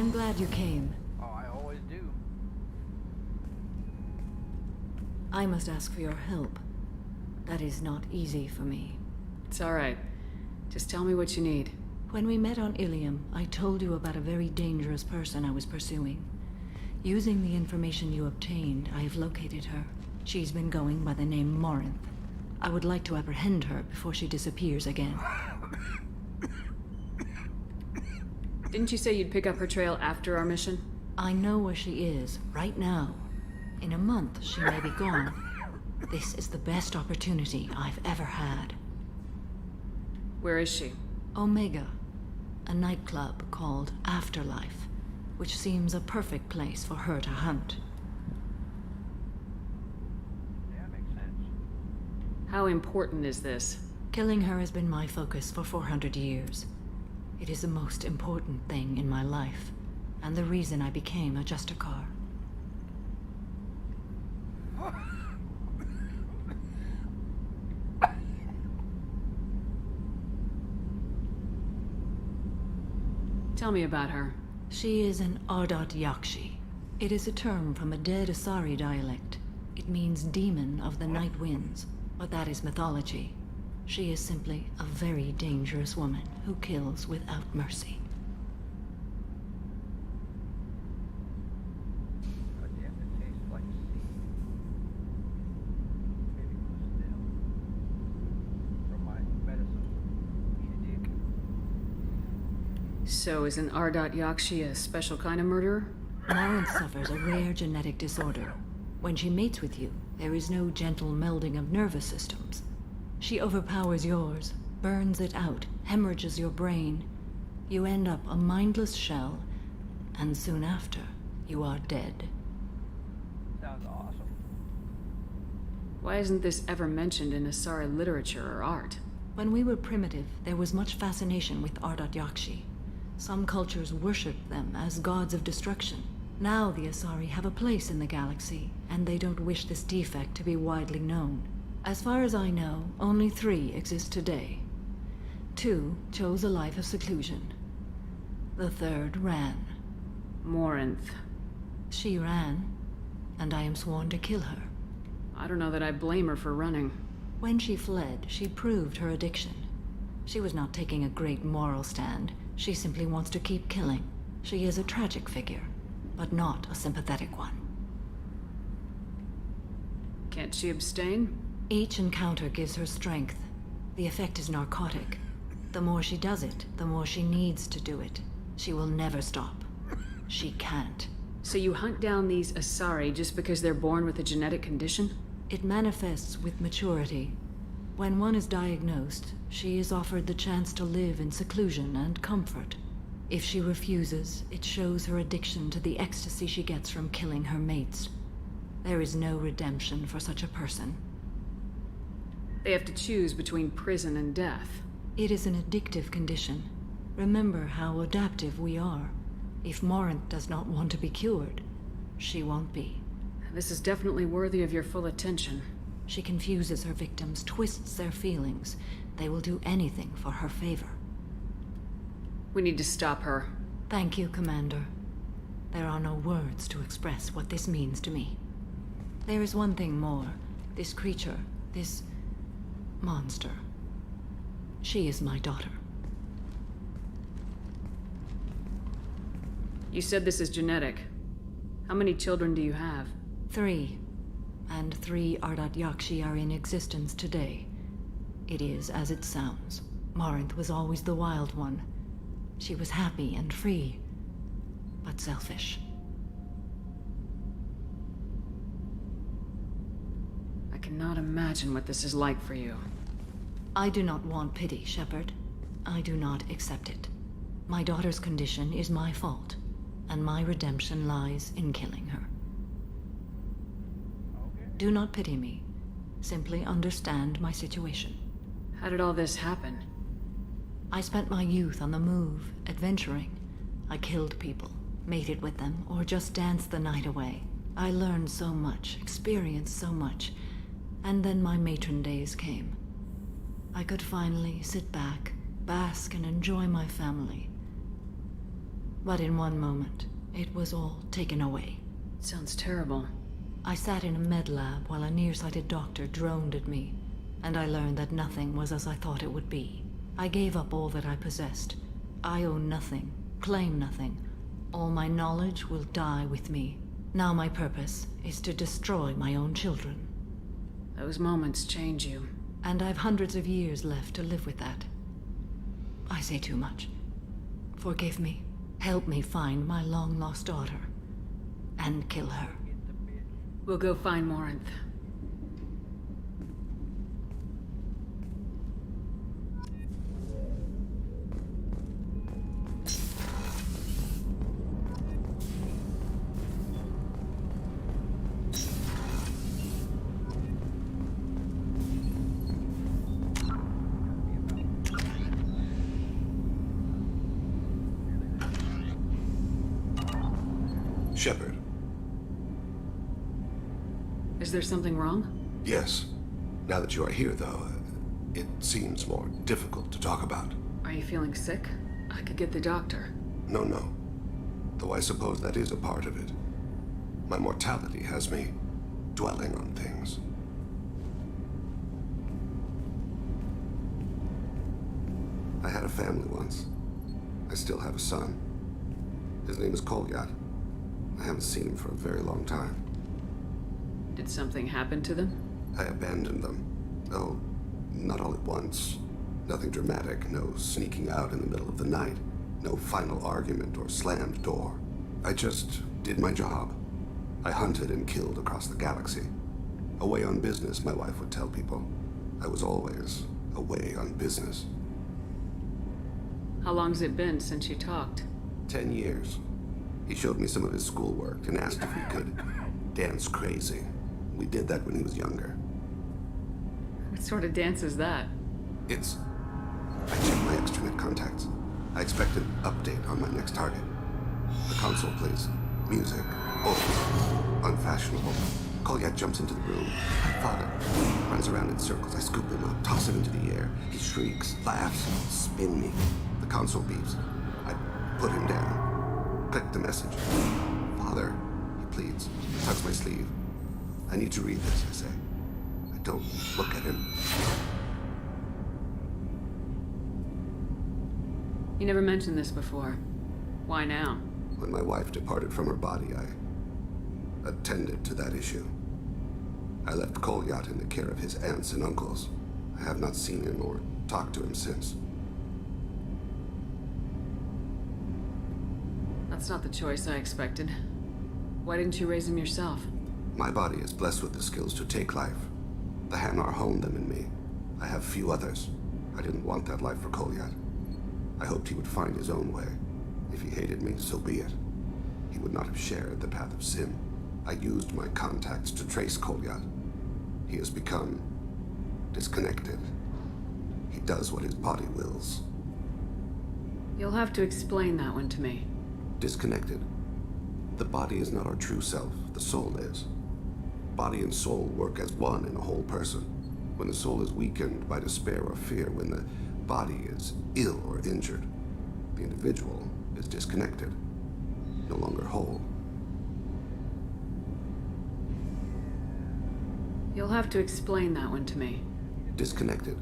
I'm glad you came. Oh, I always do. I must ask for your help. That is not easy for me. It's alright. Just tell me what you need. When we met on Ilium, I told you about a very dangerous person I was pursuing. Using the information you obtained, I have located her. She's been going by the name Morinth. I would like to apprehend her before she disappears again. Didn't you say you'd pick up her trail after our mission? I know where she is, right now. In a month, she may be gone. This is the best opportunity I've ever had. Where is she? Omega, a nightclub called Afterlife, which seems a perfect place for her to hunt. Yeah, makes sense. How important is this? Killing her has been my focus for 400 years. It is the most important thing in my life, and the reason I became a Justicar. Tell me about her. She is an Ardot Yakshi. It is a term from a dead Asari dialect. It means demon of the night winds, but that is mythology. She is simply a very dangerous woman who kills without mercy. God damn, it tastes like sea. Maybe it was still from my medicine. Eat a dick. So is an Ardot Yakshi a special kind of murderer? Morinth suffers a rare genetic disorder. When she mates with you, there is no gentle melding of nervous systems. She overpowers yours, burns it out, hemorrhages your brain. You end up a mindless shell, and soon after, you are dead. Sounds awesome. Why isn't this ever mentioned in Asari literature or art? When we were primitive, there was much fascination with Ardot Yakshi. Some cultures worshipped them as gods of destruction. Now the Asari have a place in the galaxy, and they don't wish this defect to be widely known. As far as I know, only 3 exist today. 2 chose a life of seclusion. The 3rd ran. Morinth. She ran, and I am sworn to kill her. I don't know that I blame her for running. When she fled, she proved her addiction. She was not taking a great moral stand. She simply wants to keep killing. She is a tragic figure, but not a sympathetic one. Can't she abstain? Each encounter gives her strength. The effect is narcotic. The more she does it, the more she needs to do it. She will never stop. She can't. So you hunt down these Asari just because they're born with a genetic condition? It manifests with maturity. When one is diagnosed, she is offered the chance to live in seclusion and comfort. If she refuses, it shows her addiction to the ecstasy she gets from killing her mates. There is no redemption for such a person. They have to choose between prison and death. It is an addictive condition. Remember how adaptive we are. If Morinth does not want to be cured, she won't be. This is definitely worthy of your full attention. She confuses her victims, twists their feelings. They will do anything for her favor. We need to stop her. Thank you, Commander. There are no words to express what this means to me. There is one thing more. This creature, this monster. She is my daughter. You said this is genetic. How many children do you have? 3. And 3 Ardot Yakshi are in existence today. It is as it sounds. Morinth was always the wild one. She was happy and free, but selfish. I cannot imagine what this is like for you. I do not want pity, Shepard. I do not accept it. My daughter's condition is my fault, and my redemption lies in killing her. Okay. Do not pity me. Simply understand my situation. How did all this happen? I spent my youth on the move, adventuring. I killed people, mated with them, or just danced the night away. I learned so much, experienced so much, and then my matron days came. I could finally sit back, bask and enjoy my family. But in one moment, it was all taken away. Sounds terrible. I sat in a med lab while a nearsighted doctor droned at me, and I learned that nothing was as I thought it would be. I gave up all that I possessed. I own nothing, claim nothing. All my knowledge will die with me. Now my purpose is to destroy my own children. Those moments change you. And I've hundreds of years left to live with that. I say too much. Forgive me. Help me find my long-lost daughter. And kill her. Get the bitch. We'll go find Morinth. Shepard. Is there something wrong? Yes. Now that you are here, though, it seems more difficult to talk about. Are you feeling sick? I could get the doctor. No. Though I suppose that is a part of it. My mortality has me dwelling on things. I had a family once. I still have a son. His name is Kolyat. I haven't seen him for a very long time. Did something happen to them? I abandoned them. Oh, not all at once. Nothing dramatic, no sneaking out in the middle of the night, no final argument or slammed door. I just did my job. I hunted and killed across the galaxy. Away on business, my wife would tell people. I was always away on business. How long's it been since you talked? 10 years. He showed me some of his schoolwork and asked if we could dance crazy. We did that when he was younger. What sort of dance is that? I checked my extranet contacts. I expect an update on my next target. The console plays music, old, unfashionable. Kolyat jumps into the room. My father runs around in circles. I scoop him up, toss him into the air. He shrieks, laughs, spin me. The console beeps. I put him down. Click the message. Father, he pleads, tugs my sleeve. I need to read this, I say. I don't look at him. You never mentioned this before. Why now? When my wife departed from her body, I attended to that issue. I left Kolyat in the care of his aunts and uncles. I have not seen him or talked to him since. That's not the choice I expected. Why didn't you raise him yourself? My body is blessed with the skills to take life. The Hanar honed them in me. I have few others. I didn't want that life for Kolyat. I hoped he would find his own way. If he hated me, so be it. He would not have shared the path of sin. I used my contacts to trace Kolyat. He has become disconnected. He does what his body wills. You'll have to explain that one to me. Disconnected. The body is not our true self, the soul is. Body and soul work as one in a whole person. When the soul is weakened by despair or fear, when the body is ill or injured, the individual is disconnected, no longer whole. You'll have to explain that one to me. Disconnected.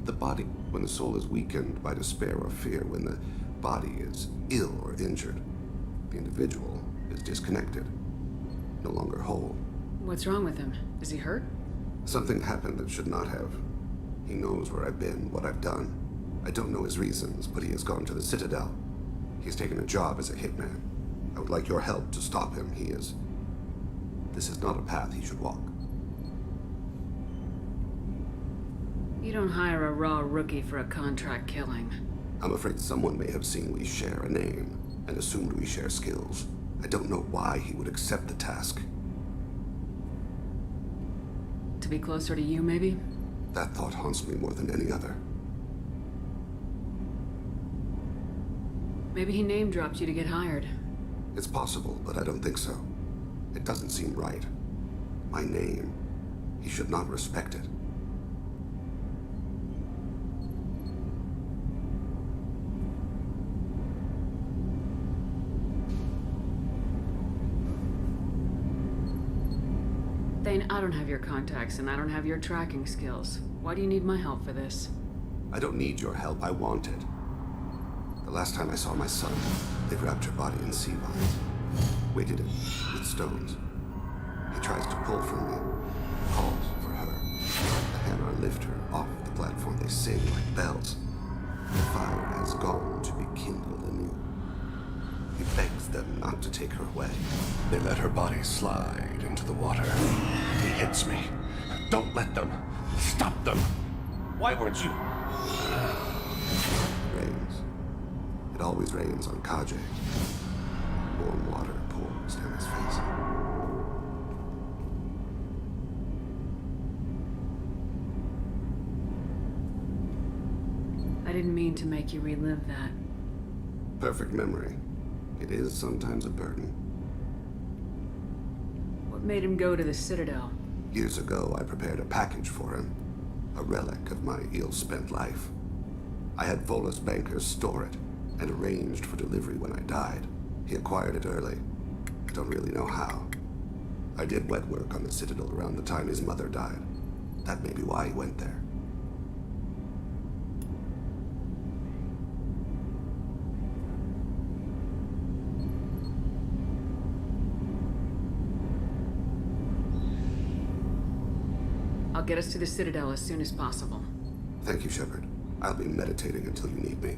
The body, when the soul is weakened by despair or fear, when the body is ill or injured, the individual is disconnected, no longer whole. What's wrong with him? Is he hurt? Something happened that should not have. He knows where I've been, what I've done. I don't know his reasons, but he has gone to the Citadel. He's taken a job as a hitman. I would like your help to stop him. This is not a path he should walk. You don't hire a raw rookie for a contract killing. I'm afraid someone may have seen we share a name and assumed we share skills. I don't know why he would accept the task. To be closer to you, maybe? That thought haunts me more than any other. Maybe he name-dropped you to get hired. It's possible, but I don't think so. It doesn't seem right. My name. He should not respect it. Thane, I don't have your contacts, and I don't have your tracking skills. Why do you need my help for this? I don't need your help, I want it. The last time I saw my son, they wrapped her body in sea vines, weighted it with stones. He tries to pull from me, calls for her. The hammer lift her off the platform. They sing like bells. The fire has gone to be kindled anew. He begs them not to take her away. They let her body slide into the water. He hits me. Don't let them. Stop them. Why weren't you? Rains. It always rains on Kaje. Warm water pours down his face. I didn't mean to make you relive that. Perfect memory. It is sometimes a burden. What made him go to the Citadel? Years ago, I prepared a package for him. A relic of my ill-spent life. I had Volus bankers store it, and arranged for delivery when I died. He acquired it early. I don't really know how. I did wet work on the Citadel around the time his mother died. That may be why he went there. I'll get us to the Citadel as soon as possible. Thank you, Shepard. I'll be meditating until you need me.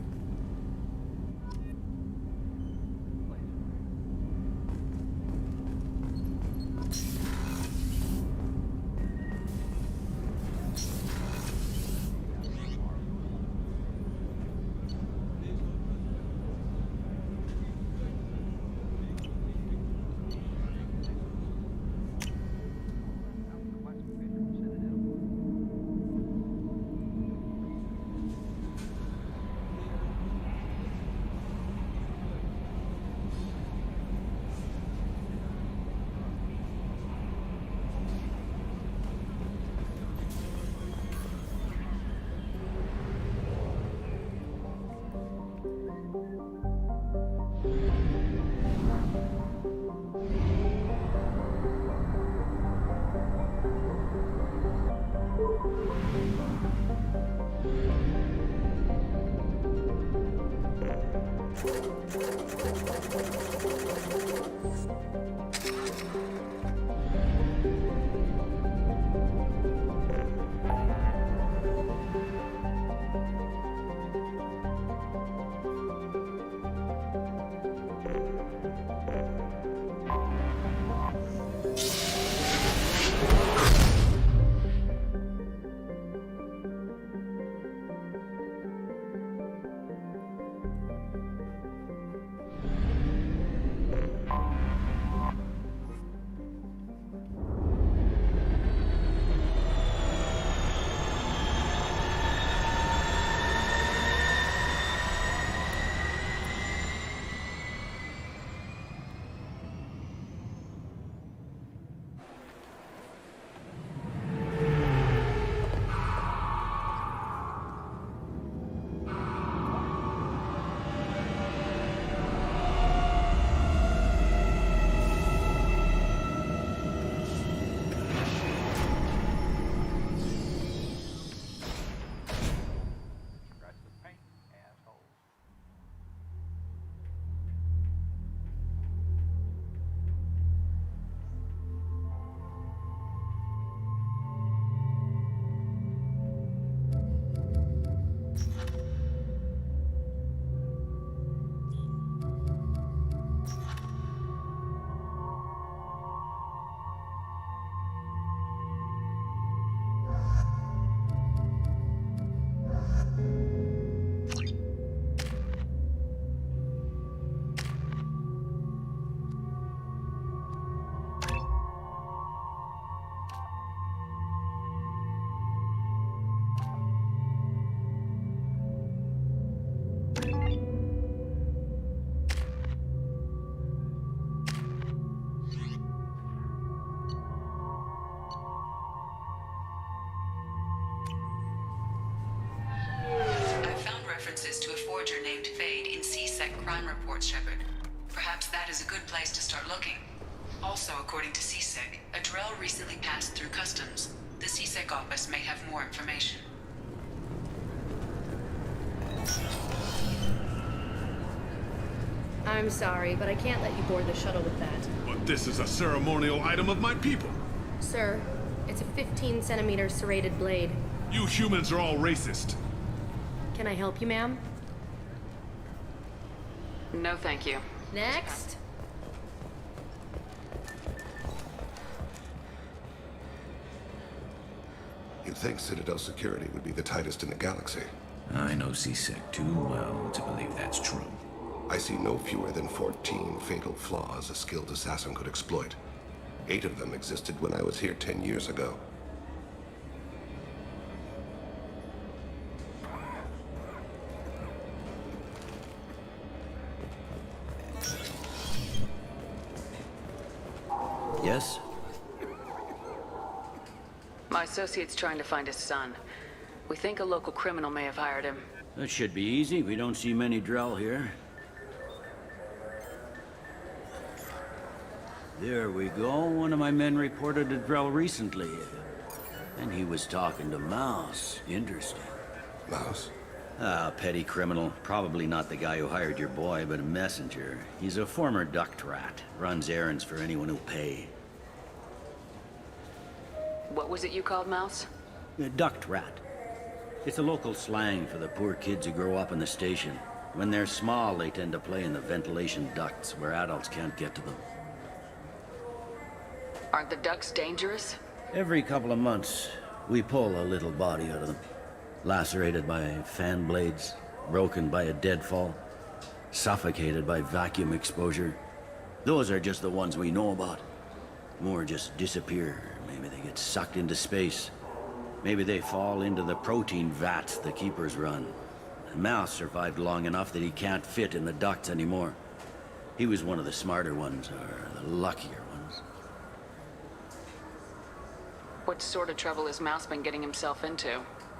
crime reports, Shepard. Perhaps that is a good place to start looking. Also, according to CSEC, a Drell recently passed through customs. The CSEC office may have more information. I'm sorry, but I can't let you board the shuttle with that. But this is a ceremonial item of my people. Sir, it's a 15-centimeter serrated blade. You humans are all racist. Can I help you, ma'am? No, thank you. Next. You'd think Citadel security would be the tightest in the galaxy. I know CSEC too well to believe that's true. I see no fewer than 14 fatal flaws a skilled assassin could exploit. 8 of them existed when I was here 10 years ago. Yes? My associate's trying to find his son. We think a local criminal may have hired him. That should be easy. We don't see many Drell here. There we go. One of my men reported a Drell recently. And he was talking to Mouse. Interesting. Mouse? Ah, petty criminal. Probably not the guy who hired your boy, but a messenger. He's a former duct rat. Runs errands for anyone who'll pay. What was it you called Mouse? A duct rat. It's a local slang for the poor kids who grow up in the station. When they're small, they tend to play in the ventilation ducts where adults can't get to them. Aren't the ducks dangerous? Every couple of months, we pull a little body out of them. Lacerated by fan blades, broken by a deadfall, suffocated by vacuum exposure. Those are just the ones we know about. More just disappear. Maybe they get sucked into space. Maybe they fall into the protein vats the keepers run. Mouse survived long enough that he can't fit in the ducts anymore. He was one of the smarter ones, or the luckier ones. What sort of trouble has Mouse been getting himself into?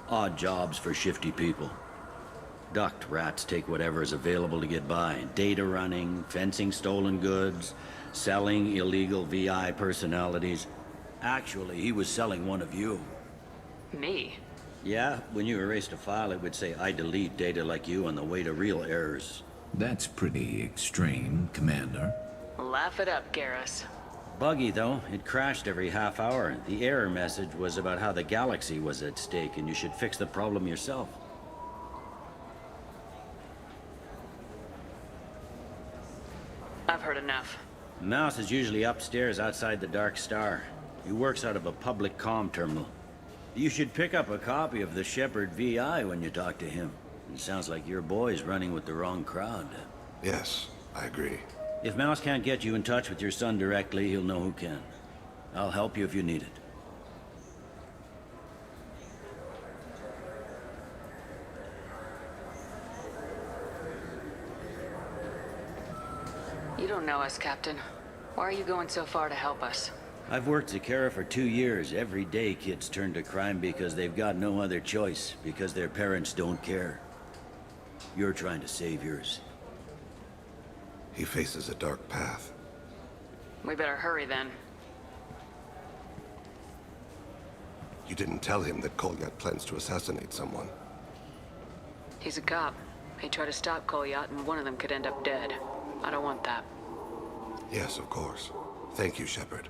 Odd jobs for shifty people. Duct rats take whatever is available to get by. Data running, fencing stolen goods, selling illegal VI personalities. Actually, he was selling one of you. Me? Yeah, when you erased a file, it would say, I delete data like you on the way to real errors. That's pretty extreme, Commander. Laugh it up, Garrus. Buggy, though. It crashed every half hour. The error message was about how the galaxy was at stake, and you should fix the problem yourself. I've heard enough. Mouse is usually upstairs outside the Dark Star. He works out of a public comm terminal. You should pick up a copy of the Shepard VI when you talk to him. It sounds like your boy's running with the wrong crowd. Yes, I agree. If Mouse can't get you in touch with your son directly, he'll know who can. I'll help you if you need it. You don't know us, Captain. Why are you going so far to help us? I've worked Zakera for 2 years. Every day kids turn to crime because they've got no other choice, because their parents don't care. You're trying to save yours. He faces a dark path. We better hurry then. You didn't tell him that Kolyat plans to assassinate someone. He's a cop. He tried to stop Kolyat and one of them could end up dead. I don't want that. Yes, of course. Thank you, Shepard.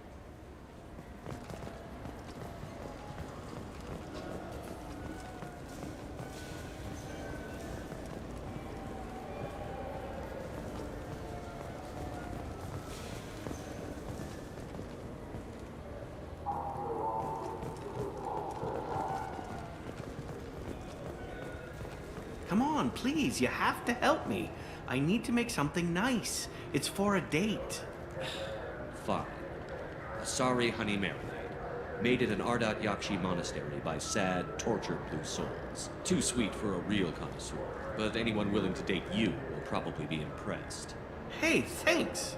Come on, please, you have to help me. I need to make something nice. It's for a date. Fine. Sorry, Honey Marinaid. Made at an Ardat Yakshi monastery by sad, tortured blue souls. Too sweet for a real connoisseur, but anyone willing to date you will probably be impressed. Hey, thanks.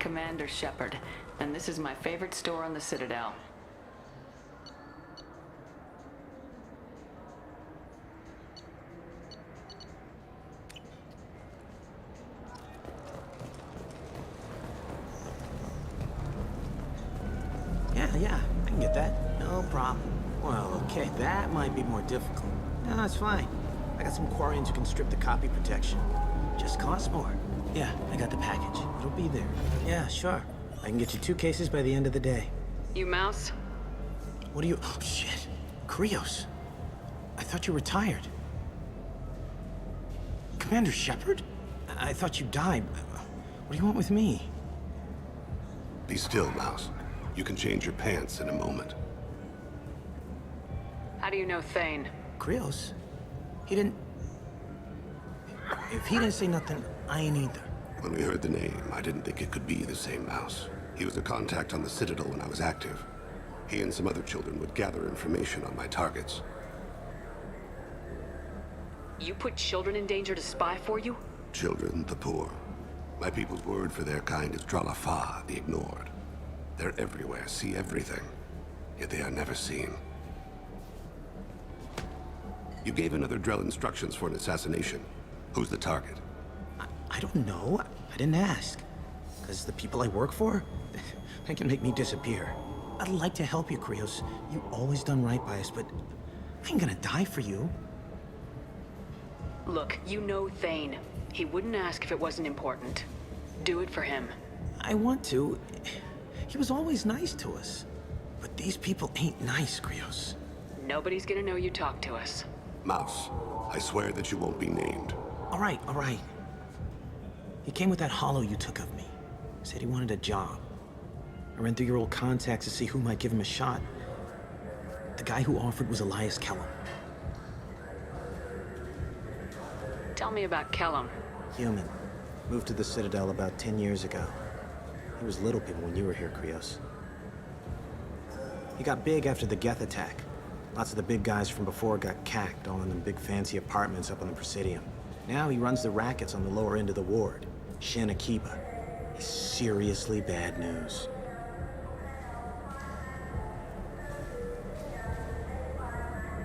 Commander Shepard, and this is my favorite store on the Citadel. Yeah, I can get that. No problem. Well, okay, that might be more difficult. No, it's fine. I got some Quarians who can strip the copy protection. Just costs more. Yeah, I got the package. It'll be there. Yeah, sure. I can get you 2 cases by the end of the day. You mouse? What are you... Oh, shit. Krios. I thought you were retired. Commander Shepard? I thought you died. What do you want with me? Be still, Mouse. You can change your pants in a moment. How do you know Thane? Krios? He didn't... If he didn't say nothing, I ain't either. When we heard the name, I didn't think it could be the same Mouse. He was a contact on the Citadel when I was active. He and some other children would gather information on my targets. You put children in danger to spy for you? Children, the poor. My people's word for their kind is Dralafa, the ignored. They're everywhere, see everything, yet they are never seen. You gave another Drell instructions for an assassination. Who's the target? I don't know. I didn't ask. Because the people I work for, they can make me disappear. I'd like to help you, Krios. You always done right by us, but I ain't gonna die for you. Look, you know Thane. He wouldn't ask if it wasn't important. Do it for him. I want to. He was always nice to us. But these people ain't nice, Krios. Nobody's gonna know you talk to us. Mouse, I swear that you won't be named. All right. He came with that hollow you took of me. Said he wanted a job. I ran through your old contacts to see who might give him a shot. The guy who offered was Elias Kellum. Tell me about Kellum. Human. Moved to the Citadel about 10 years ago. He was little people when you were here, Krios. He got big after the Geth attack. Lots of the big guys from before got cacked all in them big fancy apartments up on the Presidium. Now he runs the rackets on the lower end of the ward, Shin Akiba. He's seriously bad news.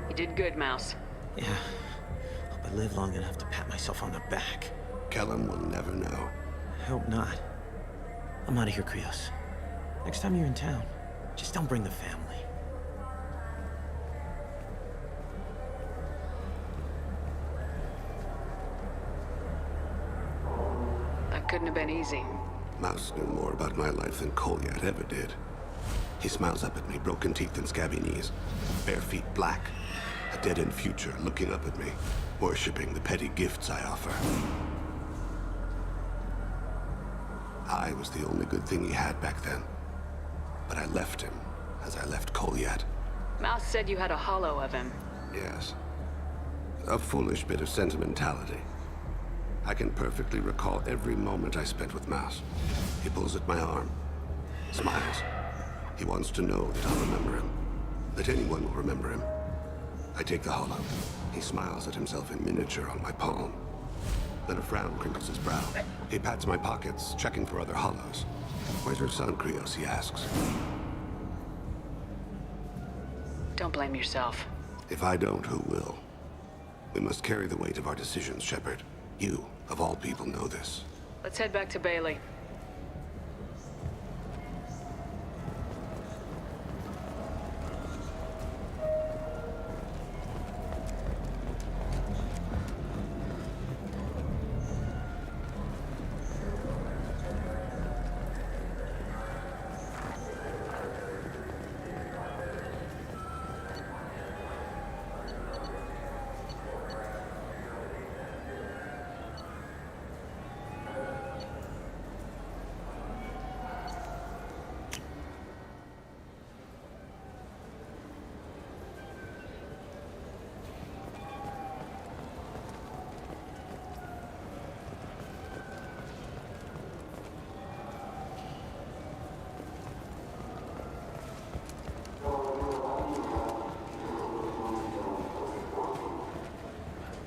You did good, Mouse. Yeah. Hope I live long enough to pat myself on the back. Kellum will never know. I hope not. I'm out of here, Krios. Next time you're in town, just don't bring the family. That couldn't have been easy. Mouse knew more about my life than Kolyat ever did. He smiles up at me, broken teeth and scabby knees. Bare feet black. A dead-end future looking up at me, worshipping the petty gifts I offer. I was the only good thing he had back then. But I left him, as I left Kolyat. Mouse said you had a hollow of him. Yes. A foolish bit of sentimentality. I can perfectly recall every moment I spent with Mouse. He pulls at my arm, smiles. He wants to know that I'll remember him, that anyone will remember him. I take the hollow. He smiles at himself in miniature on my palm. Then a frown crinkles his brow. He pats my pockets, checking for other hollows. Where's your son, Krios, he asks. Don't blame yourself. If I don't, who will? We must carry the weight of our decisions, Shepard. You, of all people, know this. Let's head back to Bailey.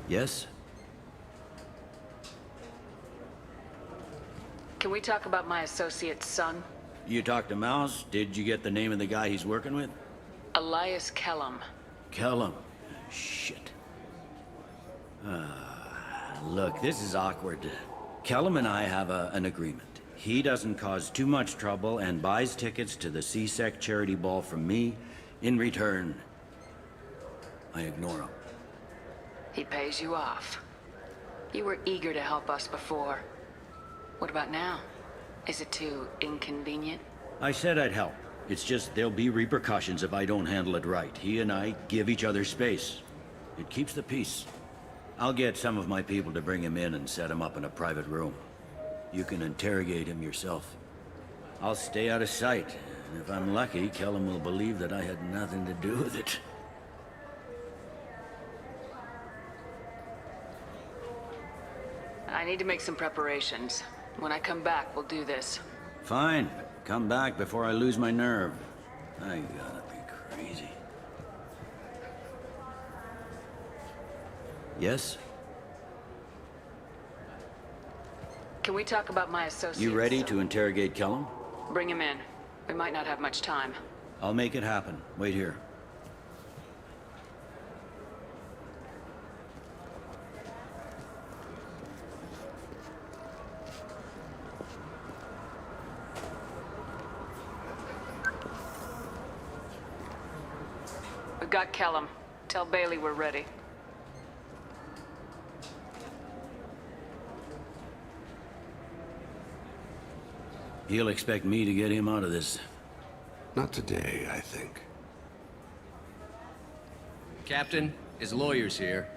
Yes? Can we talk about my associate's son? You talked to Mouse? Did you get the name of the guy he's working with? Elias Kellum. Kellum. Shit. Look, this is awkward. Kellum and I have an agreement. He doesn't cause too much trouble and buys tickets to the CSEC charity ball from me. In return, I ignore him. He pays you off. You were eager to help us before. What about now? Is it too inconvenient? I said I'd help. It's just there'll be repercussions if I don't handle it right. He and I give each other space. It keeps the peace. I'll get some of my people to bring him in and set him up in a private room. You can interrogate him yourself. I'll stay out of sight, and if I'm lucky, Kellum will believe that I had nothing to do with it. I need to make some preparations. When I come back, we'll do this. Fine. Come back before I lose my nerve. I gotta be crazy. Yes? Can we talk about my associates? You ready to interrogate Kellum? Bring him in. We might not have much time. I'll make it happen. Wait here. We've got Kellum. Tell Bailey we're ready. He'll expect me to get him out of this. Not today, I think. Captain, his lawyer's here.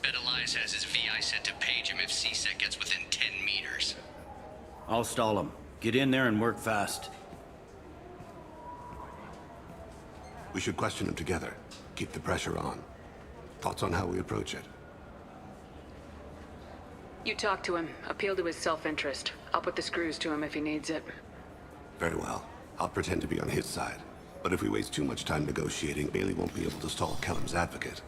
Bet Elias has his VI set to page him if CSEC gets within 10 meters. I'll stall him. Get in there and work fast. We should question him together. Keep the pressure on. Thoughts on how we approach it? You talk to him. Appeal to his self-interest. I'll put the screws to him if he needs it. Very well. I'll pretend to be on his side. But if we waste too much time negotiating, Bailey won't be able to stall Kellum's advocate.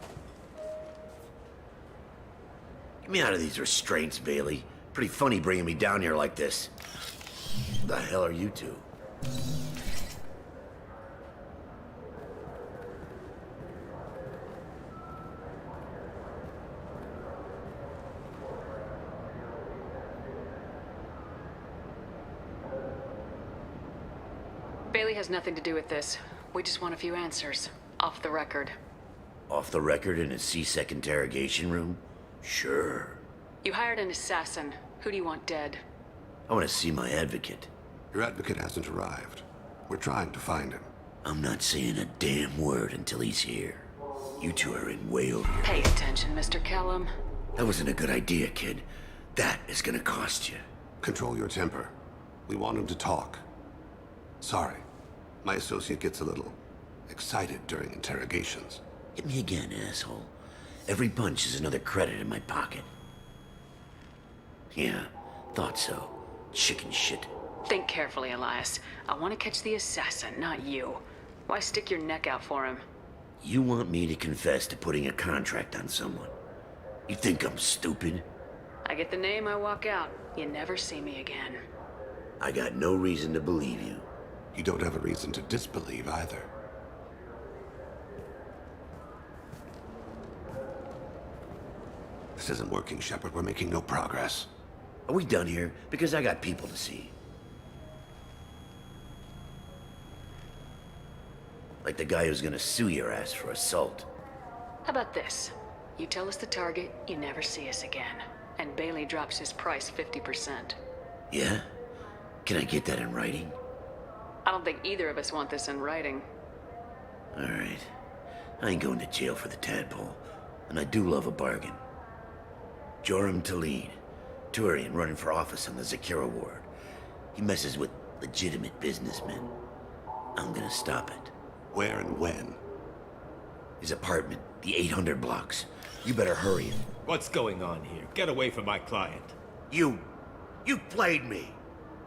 Get me out of these restraints, Bailey. Pretty funny bringing me down here like this. What the hell are you two? Bailey has nothing to do with this. We just want a few answers. Off the record. Off the record in a CSEC interrogation room? Sure. You hired an assassin. Who do you want dead? I want to see my advocate. Your advocate hasn't arrived. We're trying to find him. I'm not saying a damn word until he's here. You two are in way over your Pay head. attention, Mr. Kellum. That wasn't a good idea, kid. That is gonna cost you. Control your temper. We want him to talk. Sorry. My associate gets a little excited during interrogations. Hit me again, asshole. Every punch is another credit in my pocket. Yeah, thought so. Chicken shit. Think carefully, Elias. I want to catch the assassin, not you. Why stick your neck out for him? You want me to confess to putting a contract on someone? You think I'm stupid? I get the name, I walk out. You never see me again. I got no reason to believe you. You don't have a reason to disbelieve either. This isn't working, Shepard. We're making no progress. Are we done here? Because I got people to see. Like the guy who's gonna sue your ass for assault. How about this? You tell us the target, you never see us again. And Bailey drops his price 50%. Yeah? Can I get that in writing? I don't think either of us want this in writing. Alright. I ain't going to jail for the tadpole. And I do love a bargain. Joram Talid. Turian running for office on the Zakira ward. He messes with legitimate businessmen. I'm gonna stop it. Where and when? His apartment, the 800 blocks. You better hurry it. What's going on here? Get away from my client. You played me.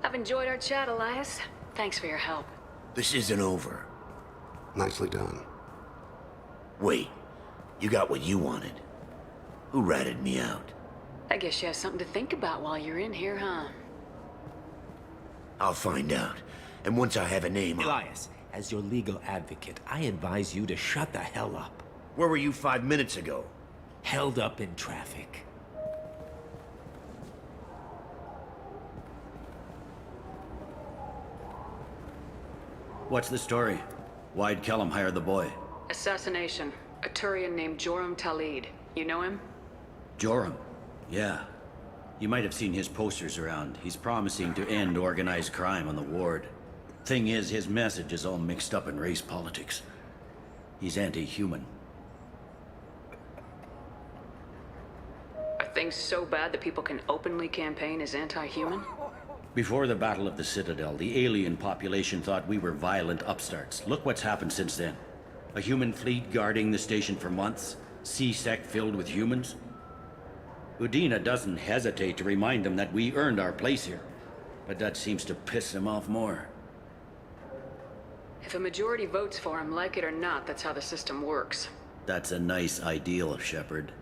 I've enjoyed our chat, Elias. Thanks for your help. This isn't over. Nicely done. Wait, you got what you wanted. Who ratted me out? I guess you have something to think about while you're in here, huh? I'll find out. And once I have a name... Elias, as your legal advocate, I advise you to shut the hell up. Where were you 5 minutes ago? Held up in traffic. What's the story? Why'd Kellum hire the boy? Assassination. A Turian named Joram Talid. You know him? Joram? Yeah. You might have seen his posters around. He's promising to end organized crime on the ward. Thing is, his message is all mixed up in race politics. He's anti-human. Are things so bad that people can openly campaign as anti-human? Before the Battle of the Citadel, the alien population thought we were violent upstarts. Look what's happened since then. A human fleet guarding the station for months. C-Sec filled with humans. Udina doesn't hesitate to remind them that we earned our place here. But that seems to piss him off more. If a majority votes for him, like it or not, that's how the system works. That's a nice ideal, Shepard.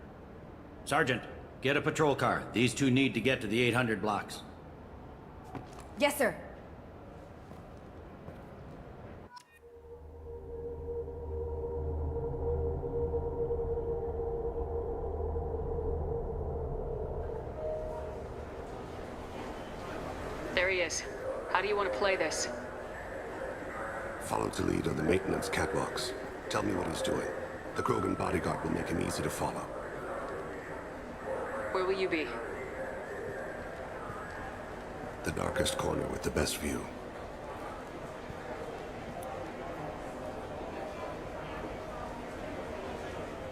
Sergeant, get a patrol car. These two need to get to the 800 blocks. Yes, sir. There he is. How do you want to play this? Follow to lead on the maintenance catwalks. Tell me what he's doing. The Krogan bodyguard will make him easy to follow. Where will you be? The darkest corner with the best view.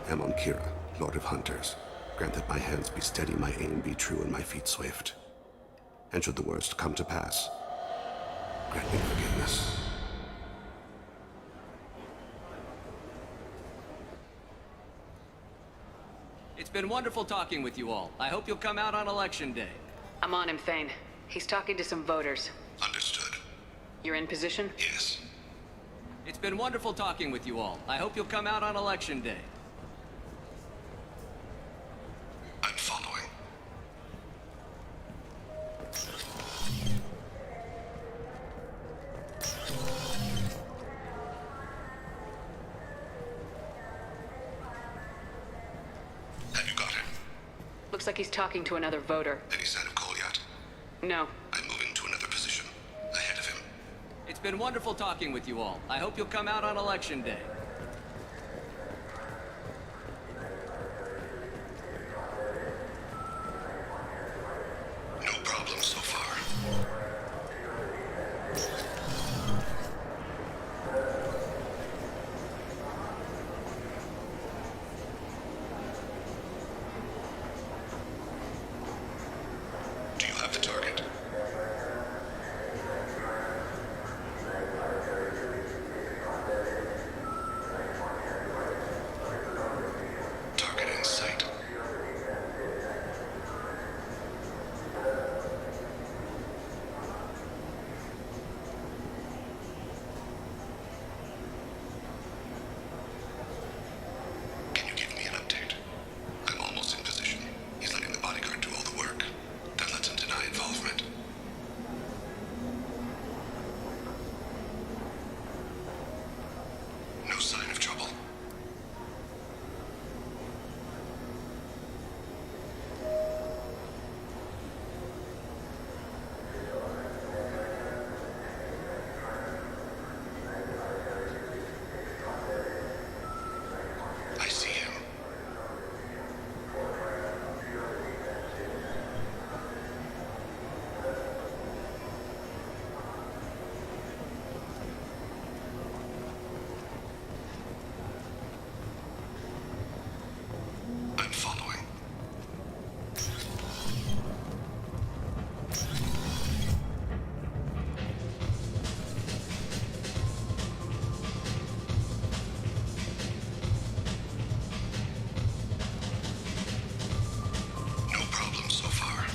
Amon Kira, Lord of Hunters. Grant that my hands be steady, my aim be true, and my feet swift. And should the worst come to pass, grant me forgiveness. It's been wonderful talking with you all. I hope you'll come out on Election Day. I'm on him, Thane. He's talking to some voters. Understood. You're in position? Yes. It's been wonderful talking with you all. I hope you'll come out on Election Day. I'm following. Have you got him? Looks like he's talking to another voter. Any sign of Cole yet? No. I'm moving to another position. Ahead of him. It's been wonderful talking with you all. I hope you'll come out on Election Day. No problem so far. Do you have the target? Target in sight. Can you give me an update? I'm almost in position. He's letting the bodyguard do all the work. That lets him deny involvement. No sign of trouble. I see him. I'm following. No problem so far.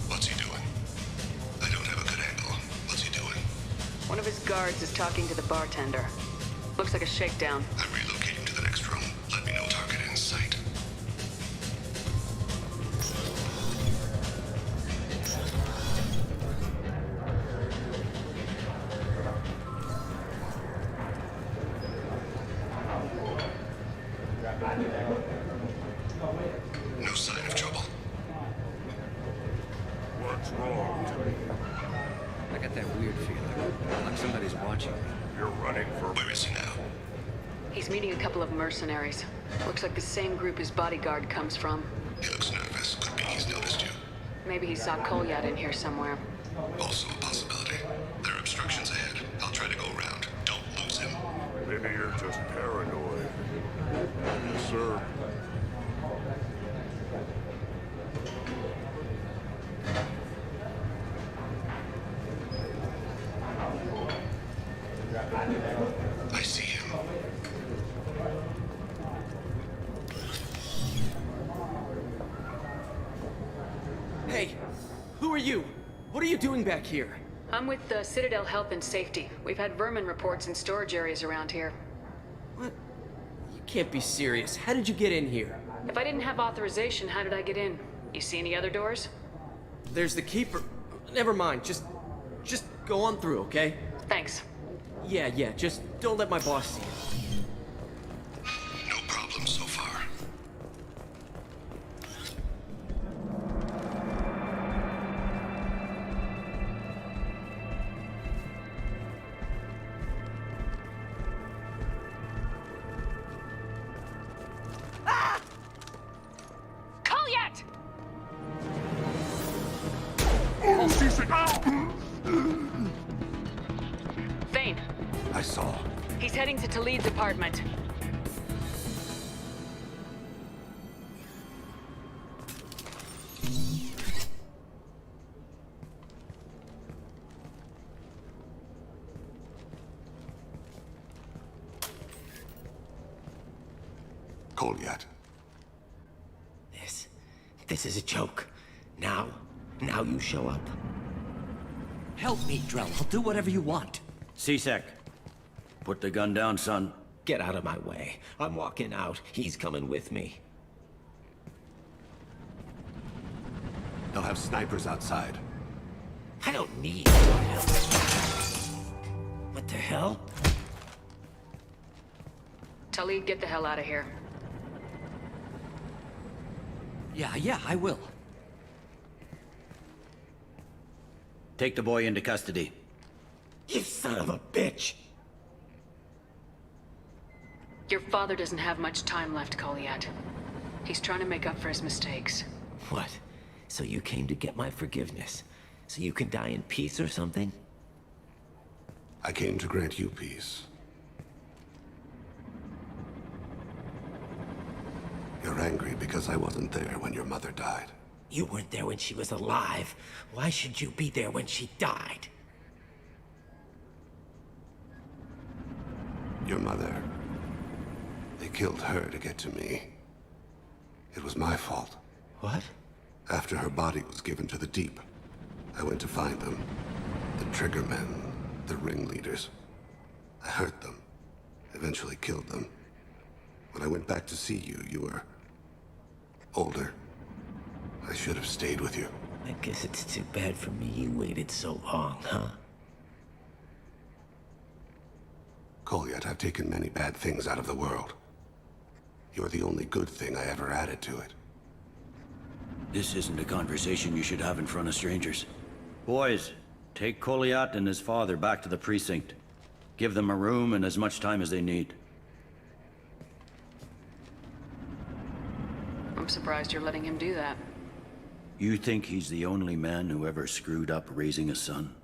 What's he doing? I don't have a good angle. What's he doing? One of his guards is talking to the bartender. Looks like a shakedown. I'm relocating to the next room. Let me know target in sight. I got that weird feeling, like somebody's watching me. You're running for... Where is he now? He's meeting a couple of mercenaries. Looks like the same group his bodyguard comes from. He looks nervous. Could be he's noticed you. Maybe he saw Kolyat in here somewhere. Also a possibility. There are obstructions ahead. I'll try to go around. Don't lose him. Maybe you're just paranoid. Yes, sir. I see him. Hey, who are you? What are you doing back here? I'm with the Citadel Health and Safety. We've had vermin reports in storage areas around here. What? You can't be serious. How did you get in here? If I didn't have authorization, how did I get in? You see any other doors? There's the keeper. Never mind. Just go on through, okay? Thanks. Yeah. Just don't let my boss see it. No problem so far. Kolyat! Vane. I saw. He's heading to Talid's apartment. Kolyat. This is a joke. Now you show up. Help me, Drell. I'll do whatever you want. C-Sec, put the gun down, son. Get out of my way. I'm walking out. He's coming with me. They'll have snipers outside. I don't need your help. What the hell? Talid, get the hell out of here. Yeah, I will. Take the boy into custody. You son of a bitch! Your father doesn't have much time left, Kolyat. He's trying to make up for his mistakes. What? So you came to get my forgiveness? So you can die in peace or something? I came to grant you peace. You're angry because I wasn't there when your mother died. You weren't there when she was alive. Why should you be there when she died? Your mother. They killed her to get to me. It was my fault. What? After her body was given to the Deep, I went to find them. The Triggermen, the ringleaders. I hurt them. Eventually killed them. When I went back to see you, you were older. I should have stayed with you. I guess it's too bad for me you waited so long, huh? Kolyat, I've taken many bad things out of the world. You're the only good thing I ever added to it. This isn't a conversation you should have in front of strangers. Boys, take Kolyat and his father back to the precinct. Give them a room and as much time as they need. I'm surprised you're letting him do that. You think he's the only man who ever screwed up raising a son?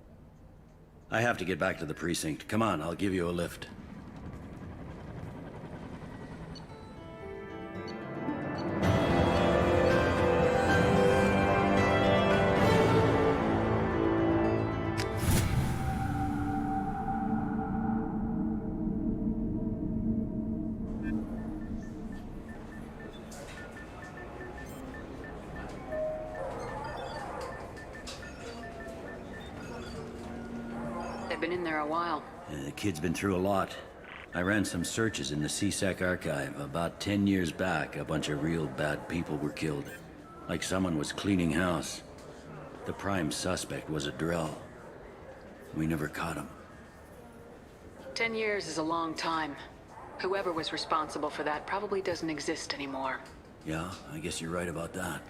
I have to get back to the precinct. Come on, I'll give you a lift. They've been in there a while. The kid's been through a lot. I ran some searches in the CSEC archive. About 10 years back, a bunch of real bad people were killed. Like someone was cleaning house. The prime suspect was a Drell. We never caught him. 10 years is a long time. Whoever was responsible for that probably doesn't exist anymore. Yeah, I guess you're right about that.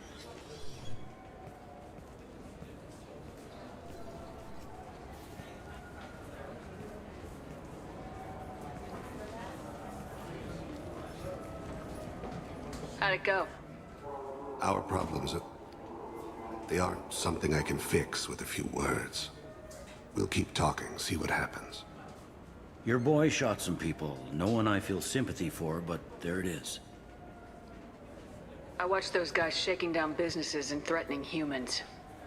How'd it go? Our problems they aren't something I can fix with a few words. We'll keep talking, see what happens. Your boy shot some people. No one I feel sympathy for, but there it is. I watched those guys shaking down businesses and threatening humans.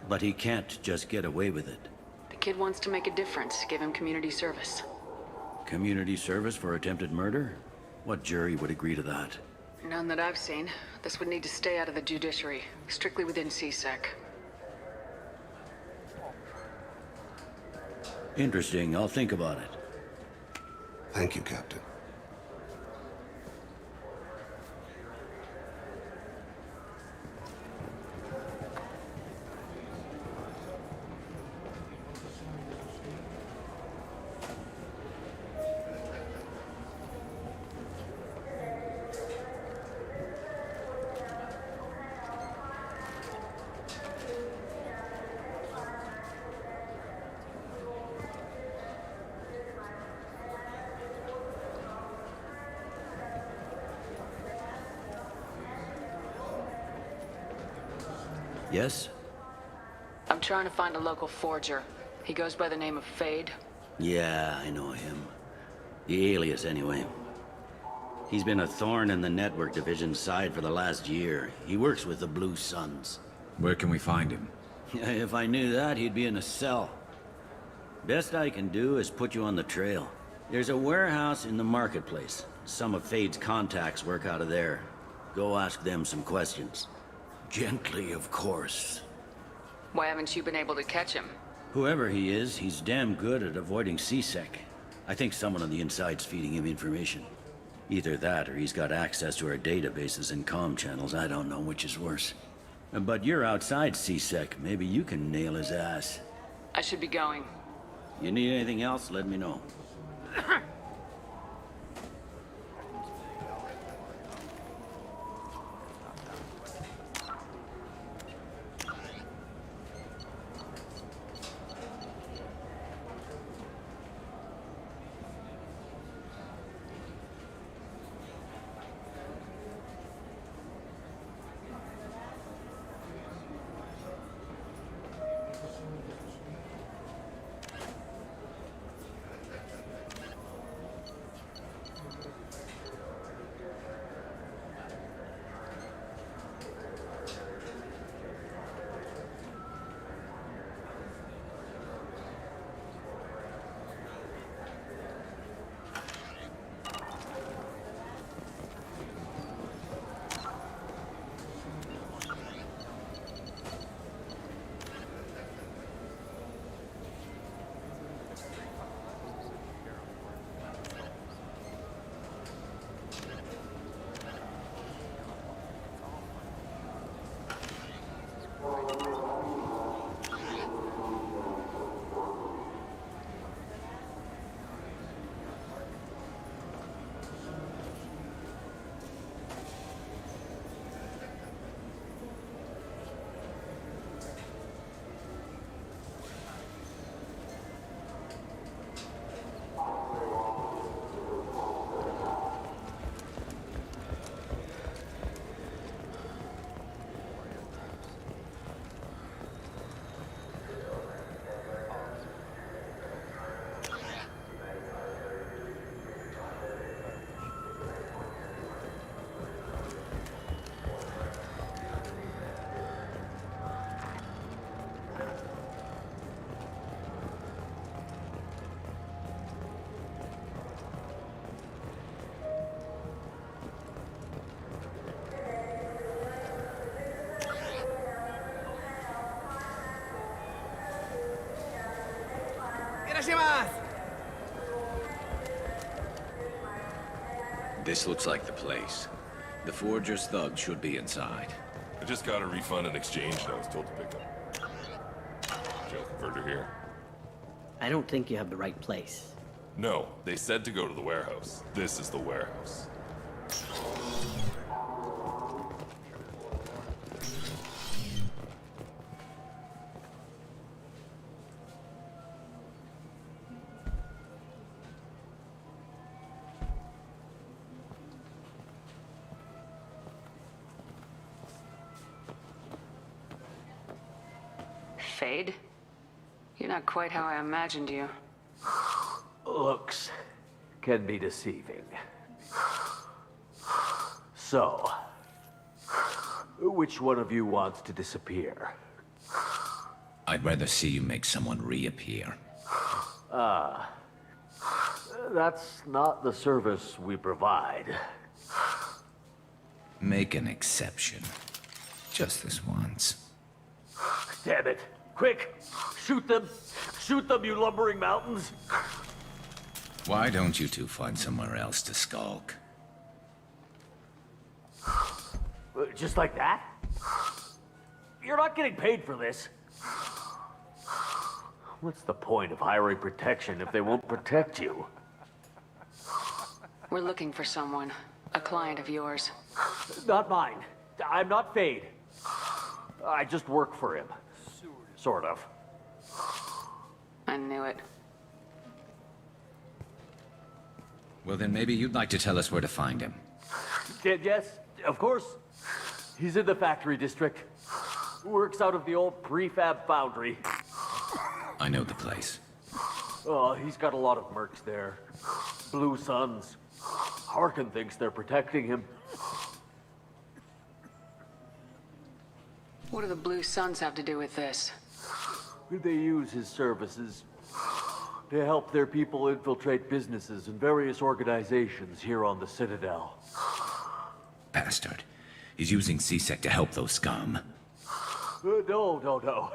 But he can't just get away with it. The kid wants to make a difference. Give him community service. Community service for attempted murder? What jury would agree to that? None that I've seen. This would need to stay out of the judiciary. Strictly within CSEC. Interesting. I'll think about it. Thank you, Captain. Yes? I'm trying to find a local forger. He goes by the name of Fade. Yeah, I know him. The alias, anyway. He's been a thorn in the network division's side for the last year. He works with the Blue Suns. Where can we find him? If I knew that, he'd be in a cell. Best I can do is put you on the trail. There's a warehouse in the marketplace. Some of Fade's contacts work out of there. Go ask them some questions. Gently, of course. Why haven't you been able to catch him? Whoever he is, he's damn good at avoiding CSEC. I think someone on the inside's feeding him information. Either that, or he's got access to our databases and comm channels. I don't know which is worse. But you're outside CSEC. Maybe you can nail his ass. I should be going. You need anything else, let me know. This looks like the place. The Forger's thugs should be inside. I just got a refund and exchange and I was told to pick up. Jail converter here. I don't think you have the right place. No, they said to go to the warehouse. This is the warehouse. Fade? You're not quite how I imagined you. Looks can be deceiving. So, which one of you wants to disappear? I'd rather see you make someone reappear. That's not the service we provide. Make an exception. Just this once. Damn it. Quick! Shoot them! Shoot them, you lumbering mountains! Why don't you two find somewhere else to skulk? Just like that? You're not getting paid for this. What's the point of hiring protection if they won't protect you? We're looking for someone. A client of yours. Not mine. I'm not Fade. I just work for him. Sort of. I knew it. Well, then maybe you'd like to tell us where to find him. Yes, of course. He's in the factory district. Works out of the old prefab foundry. I know the place. Oh, he's got a lot of mercs there. Blue Suns. Harkin thinks they're protecting him. What do the Blue Suns have to do with this? They use his services to help their people infiltrate businesses and various organizations here on the Citadel. Bastard. He's using C-Sec to help those scum. No.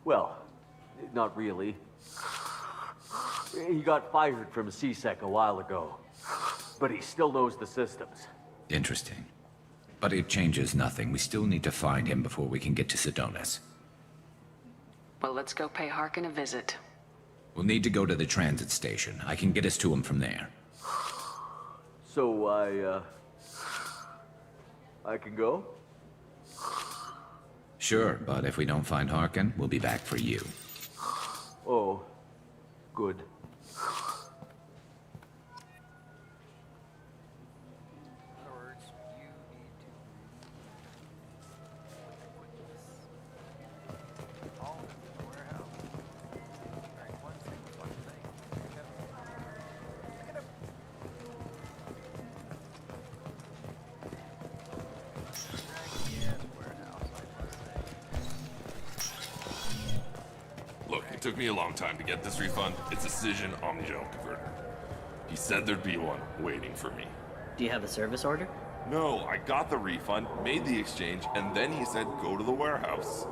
Well, not really. He got fired from C-Sec a while ago, but he still knows the systems. Interesting. But it changes nothing. We still need to find him before we can get to Sedonis. Well, let's go pay Harkin a visit. We'll need to go to the transit station. I can get us to him from there. So I can go? Sure, but if we don't find Harkin, we'll be back for you. Oh, good. Look, it took me a long time to get this refund. It's a Cision Omnigel converter. He said there'd be one waiting for me. Do you have a service order? No, I got the refund, made the exchange, and then he said go to the warehouse.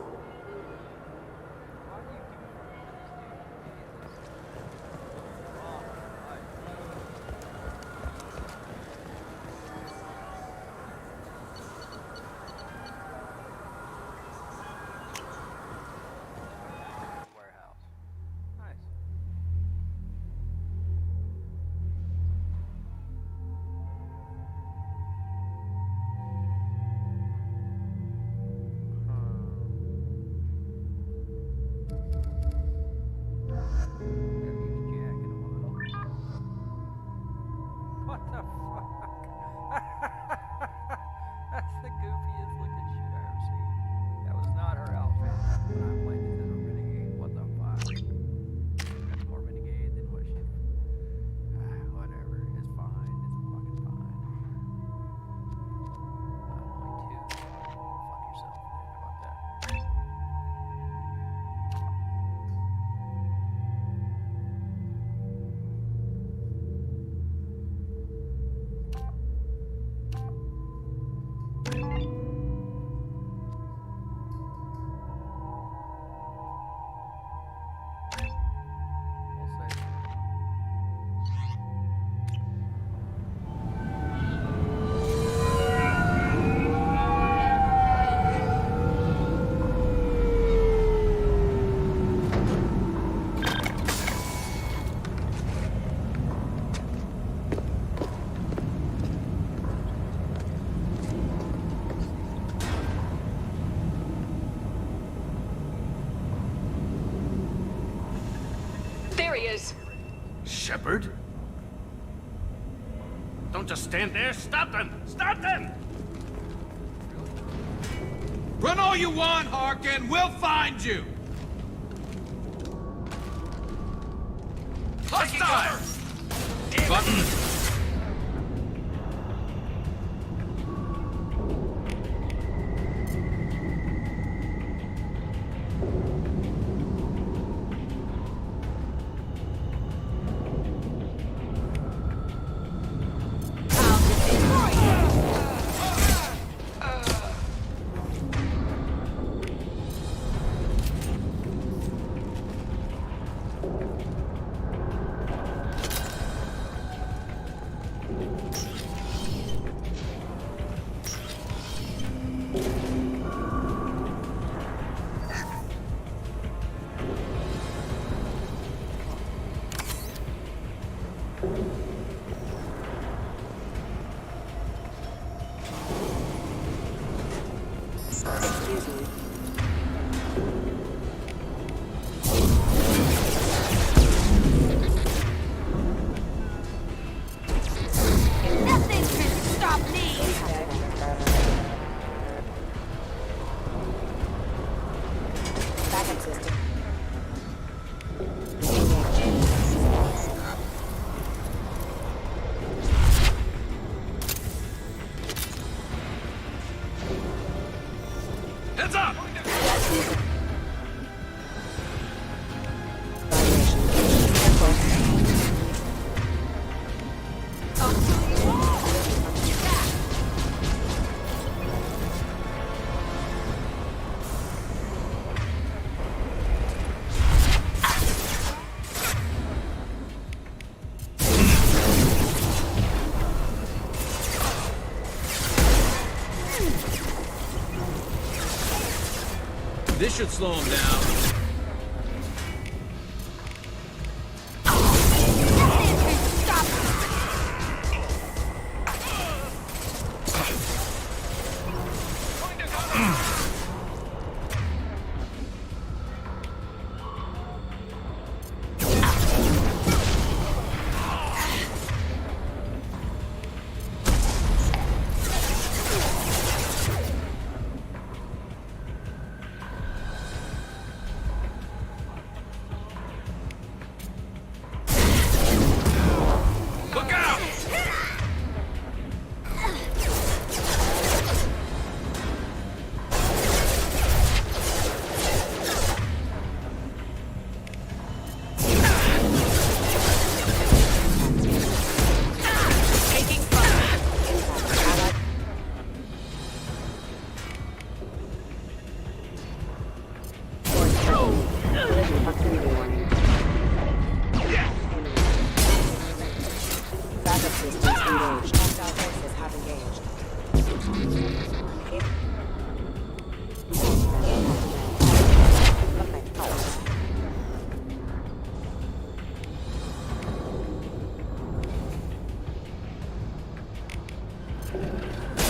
What the fuck? That's the goofiest looking shit I ever seen. That was not her outfit when I played this as a renegade. What the fuck? That's more renegade than what she. Whatever. It's fine. It's fucking fine. I'm only two. Fuck yourself. How about that? There he is! Shepard? Don't just stand there. Stop them! Stop them! Run all you want, Harkin. We'll find you. Heads up! This should slow him down.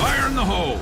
Fire in the hole!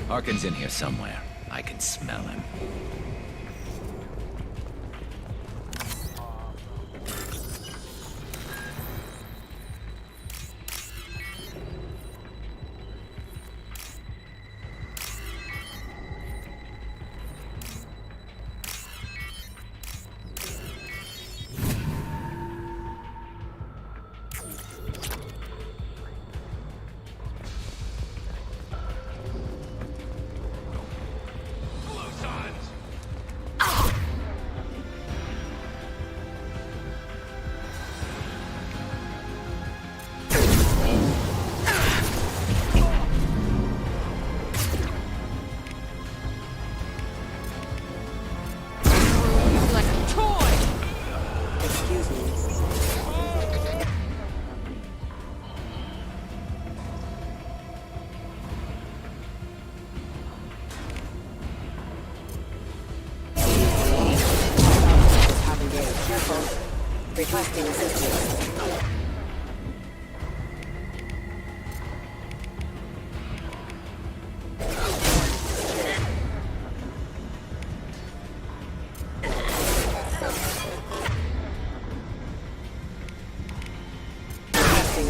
Harkin's in here somewhere. I can smell him.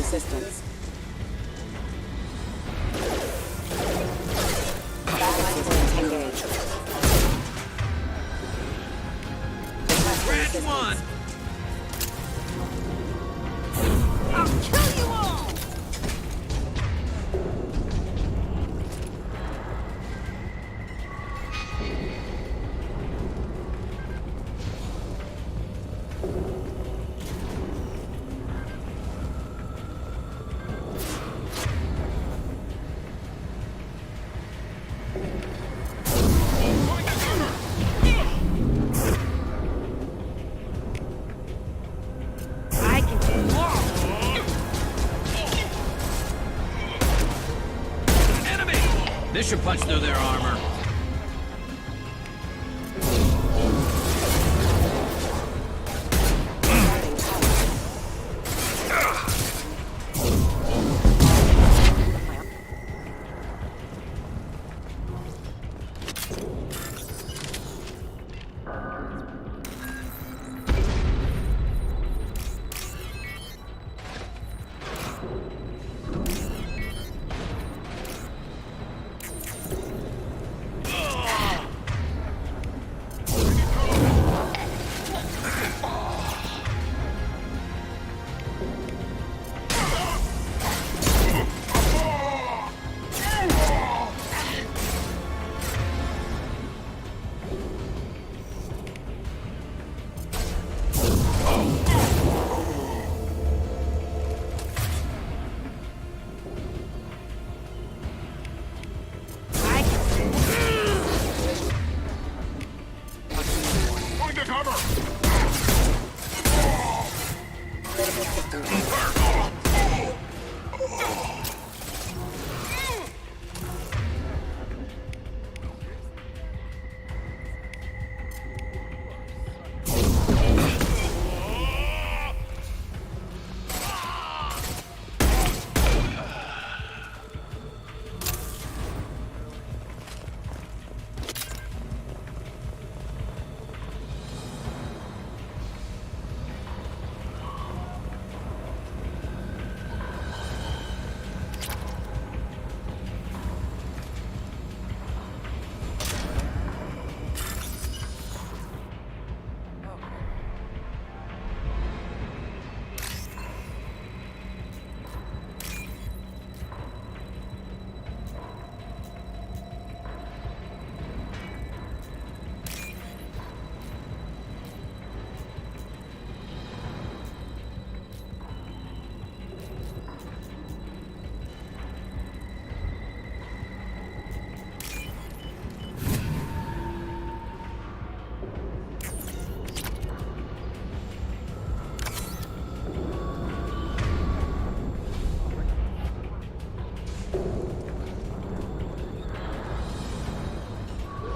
assistance. Battle systems engaged. Red one! I'll kill you all! This should punch through their armor.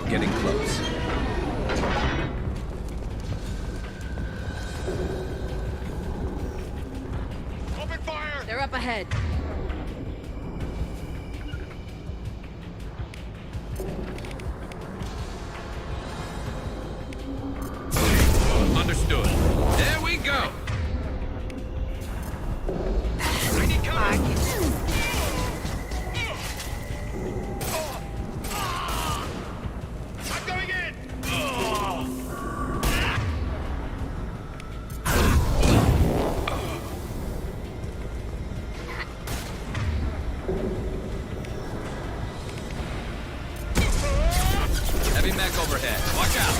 Getting close. Open fire! They're up ahead. Understood. There we go. I need cover! I'm going in! Heavy mech overhead. Watch out.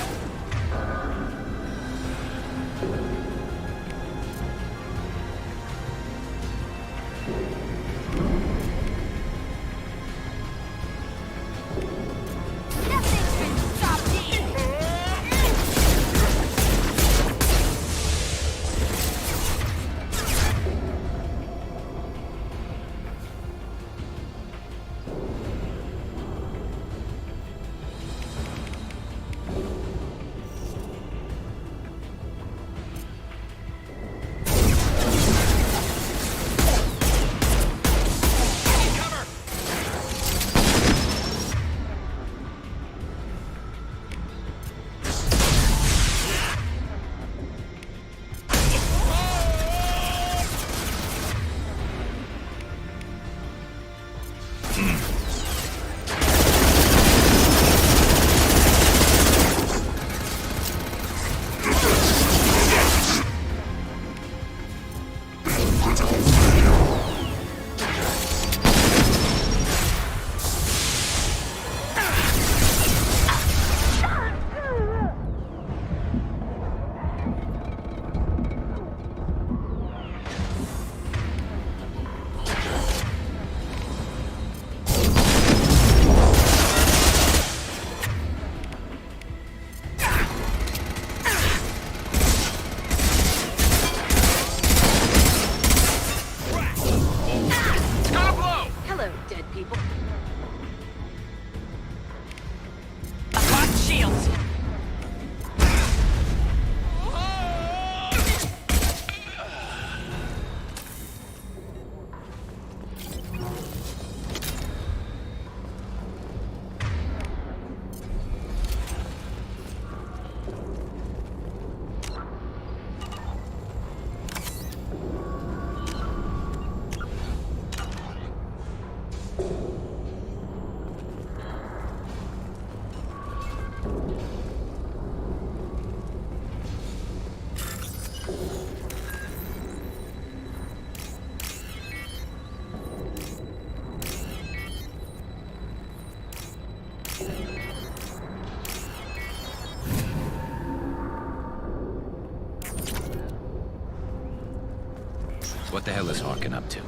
What the hell is Harkin up to?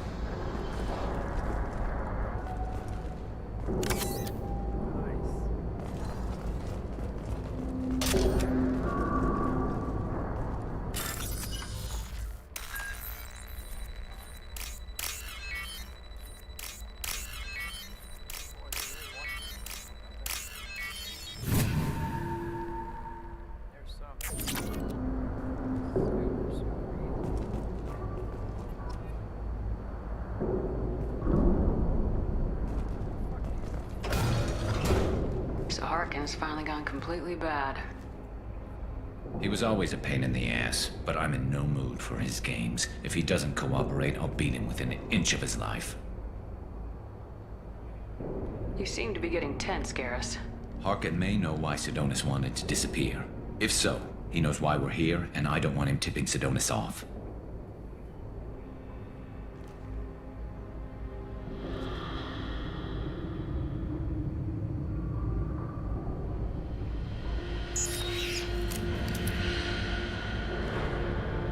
So Harkin's finally gone completely bad. He was always a pain in the ass, but I'm in no mood for his games. If he doesn't cooperate, I'll beat him within an inch of his life. You seem to be getting tense, Garrus. Harkin may know why Sidonis wanted to disappear. If so, he knows why we're here, and I don't want him tipping Sidonis off.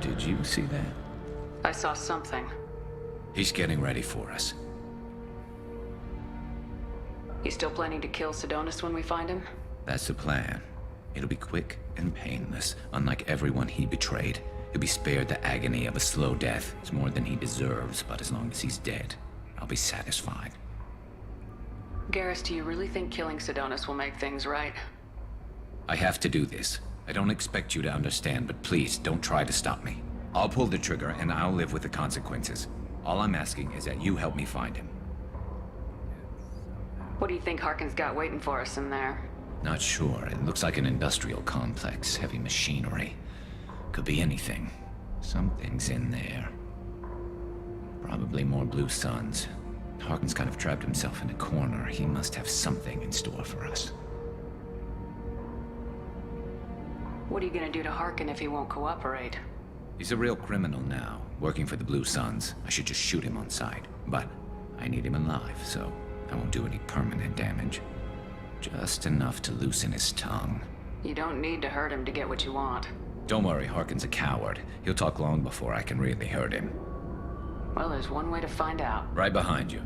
Did you see that? I saw something. He's getting ready for us. You still planning to kill Sidonis when we find him? That's the plan. It'll be quick and painless. Unlike everyone he betrayed, he'll be spared the agony of a slow death. It's more than he deserves, but as long as he's dead, I'll be satisfied. Garrus, do you really think killing Sidonis will make things right? I have to do this. I don't expect you to understand, but please, don't try to stop me. I'll pull the trigger, and I'll live with the consequences. All I'm asking is that you help me find him. What do you think Harkin's got waiting for us in there? Not sure. It looks like an industrial complex. Heavy machinery. Could be anything. Something's in there. Probably more blue suns. Harkin's kind of trapped himself in a corner. He must have something in store for us. What are you gonna do to Harkin if he won't cooperate? He's a real criminal now, working for the Blue Suns. I should just shoot him on sight. But I need him alive, so I won't do any permanent damage. Just enough to loosen his tongue. You don't need to hurt him to get what you want. Don't worry, Harkin's a coward. He'll talk long before I can really hurt him. Well, there's one way to find out. Right behind you.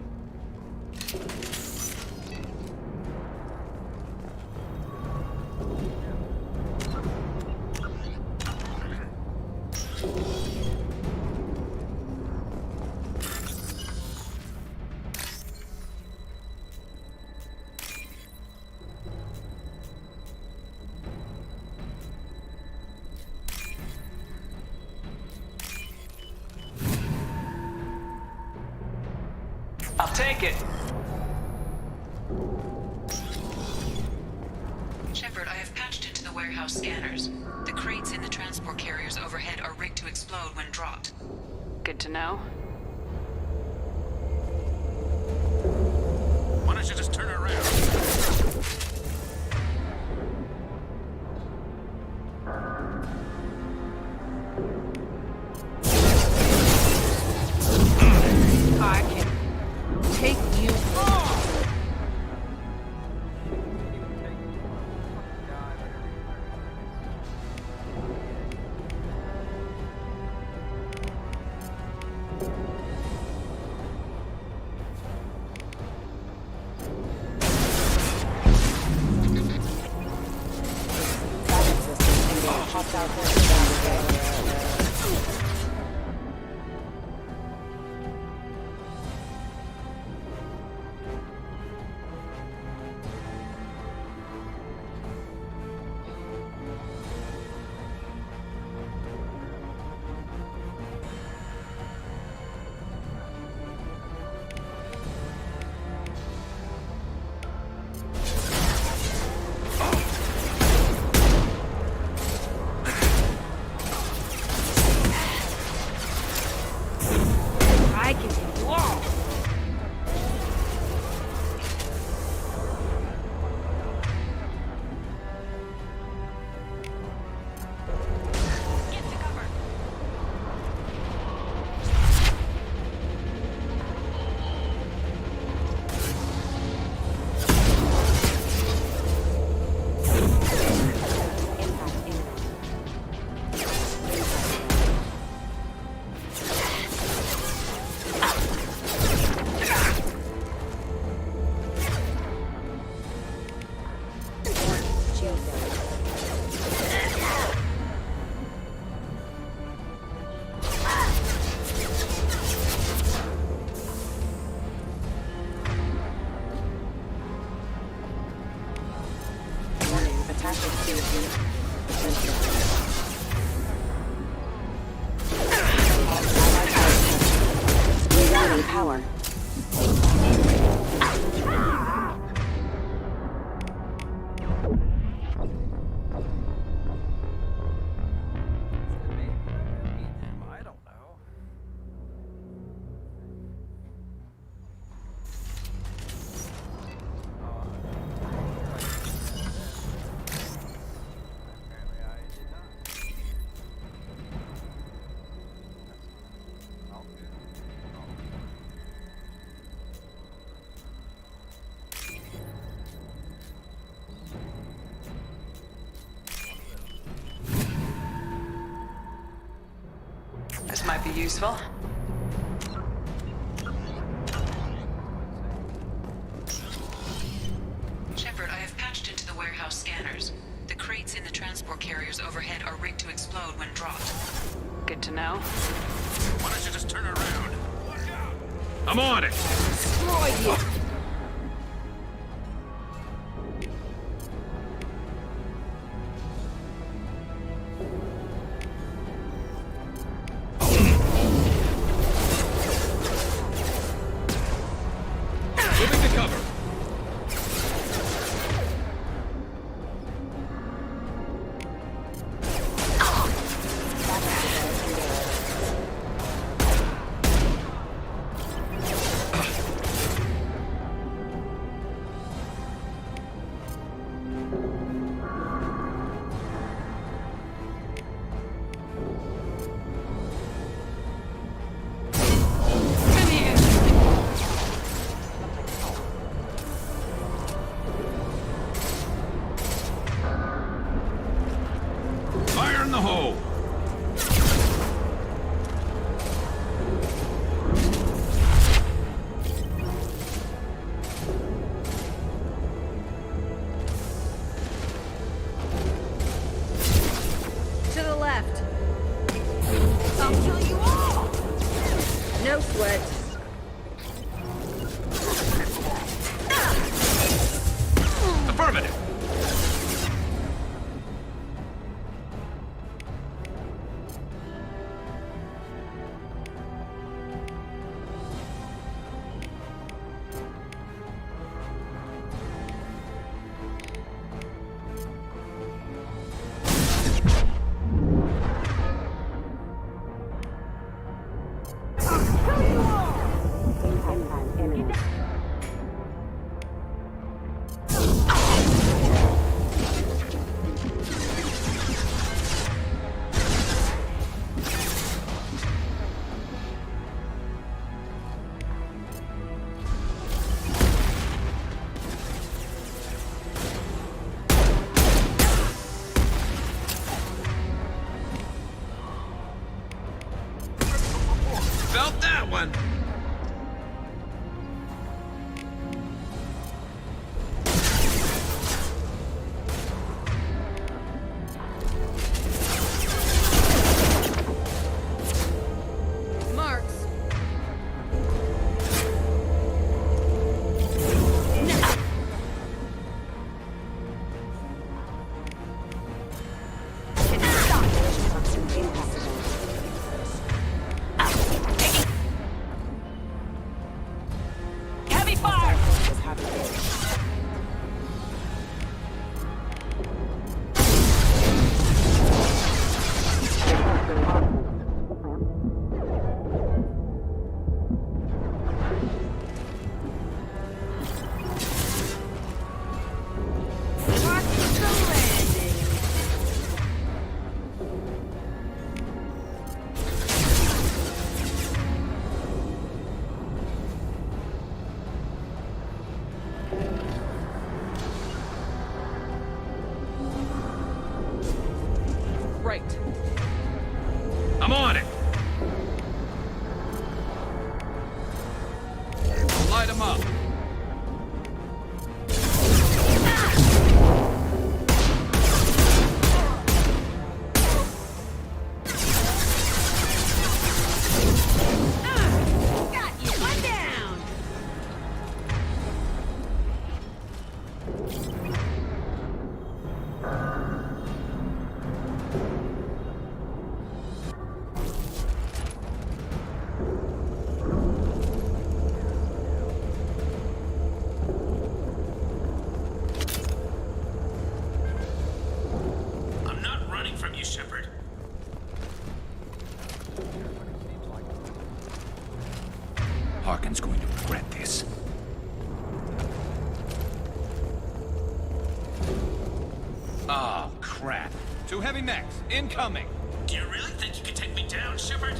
I'll take it. Shepard, I have patched into the warehouse scanners. The crates in the transport carriers overhead are rigged to explode when dropped. Good to know. Why don't you just turn it around? I can take you on. I can take you all. tower. I don't know. Apparently I did not. This might be useful. Shepard, I have patched into the warehouse scanners. The crates in the transport carriers overhead are rigged to explode when dropped. Good to know. Why don't you just turn around? I'm on it! Destroy you! Moving to cover. Fire in the hole! To the left. I'll kill you all! No sweat. Affirmative! Felt that one! Marks. Harkin's going to regret this. Oh, crap. 2 heavy mechs, incoming! Do you really think you can take me down, Shepard?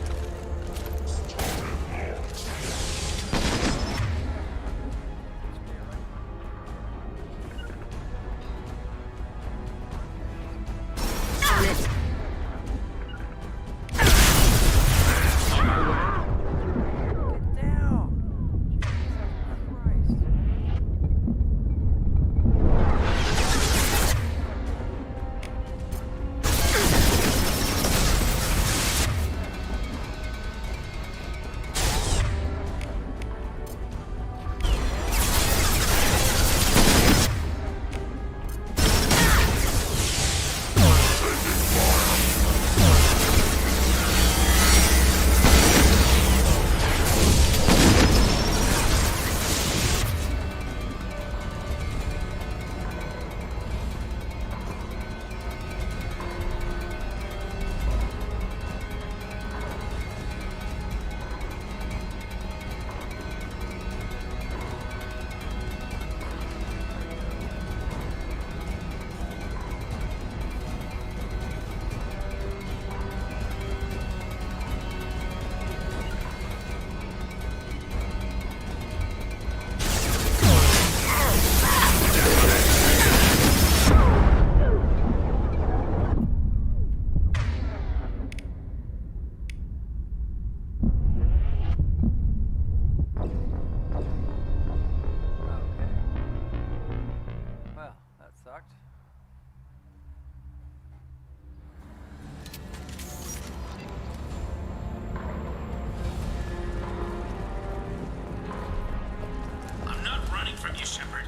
From you, Shepard.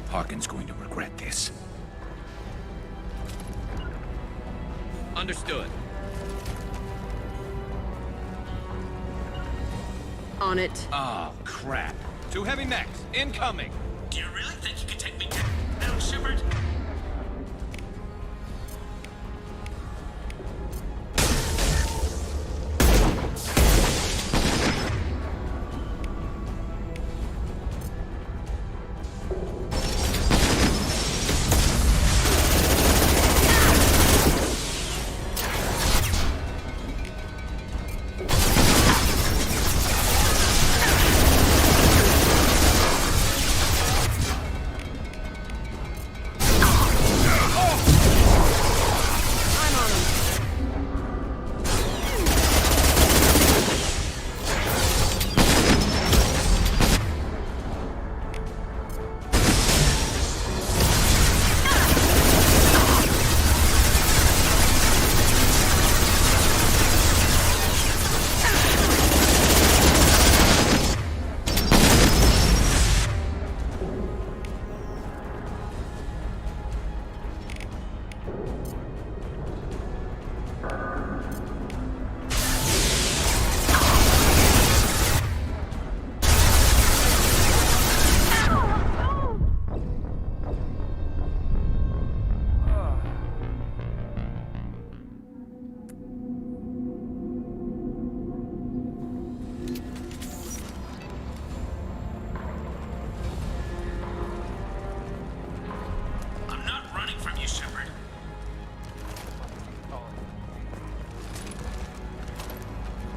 Harkin's going to regret this. Understood. On it. Oh, crap. 2 heavy mechs, incoming! Do you really think you can take me down, Shepard?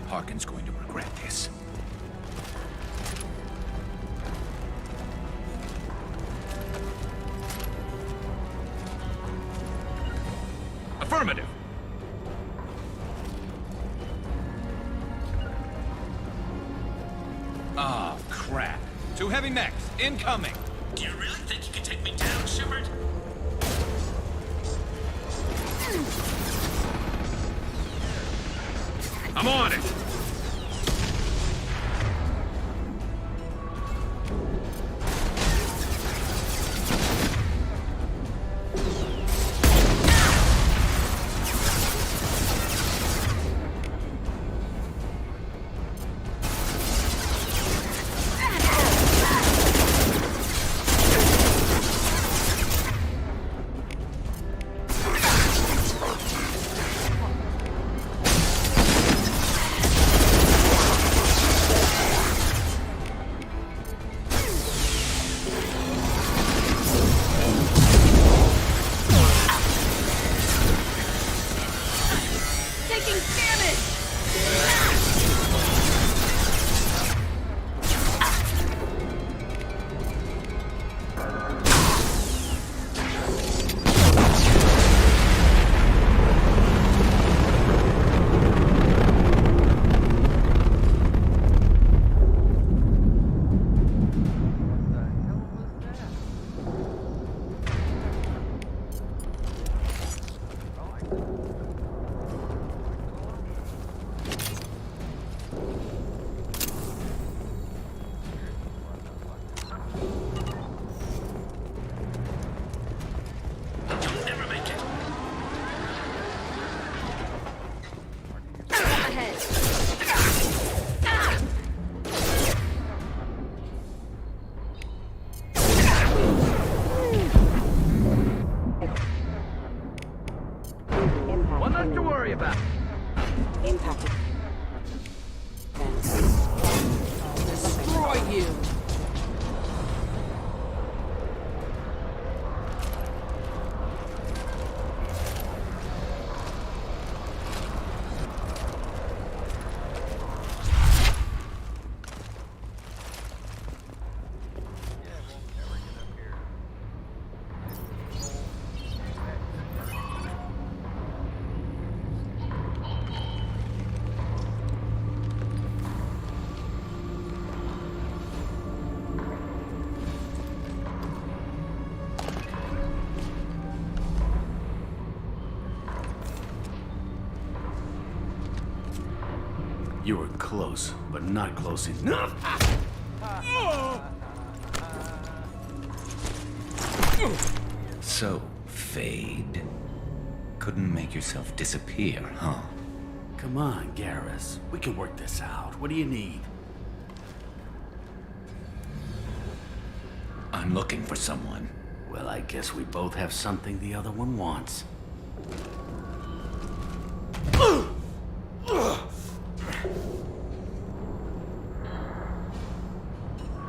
Harkin's going to regret this. Affirmative. Oh, crap. 2 heavy mechs, incoming! Do you really think you can take me down, Shepard? I'm on it! taking damage! One less to worry about. Impacted. Destroy you! You were close, but not close enough. So, Fade. Couldn't make yourself disappear, huh? Come on, Garrus. We can work this out. What do you need? I'm looking for someone. Well, I guess we both have something the other one wants.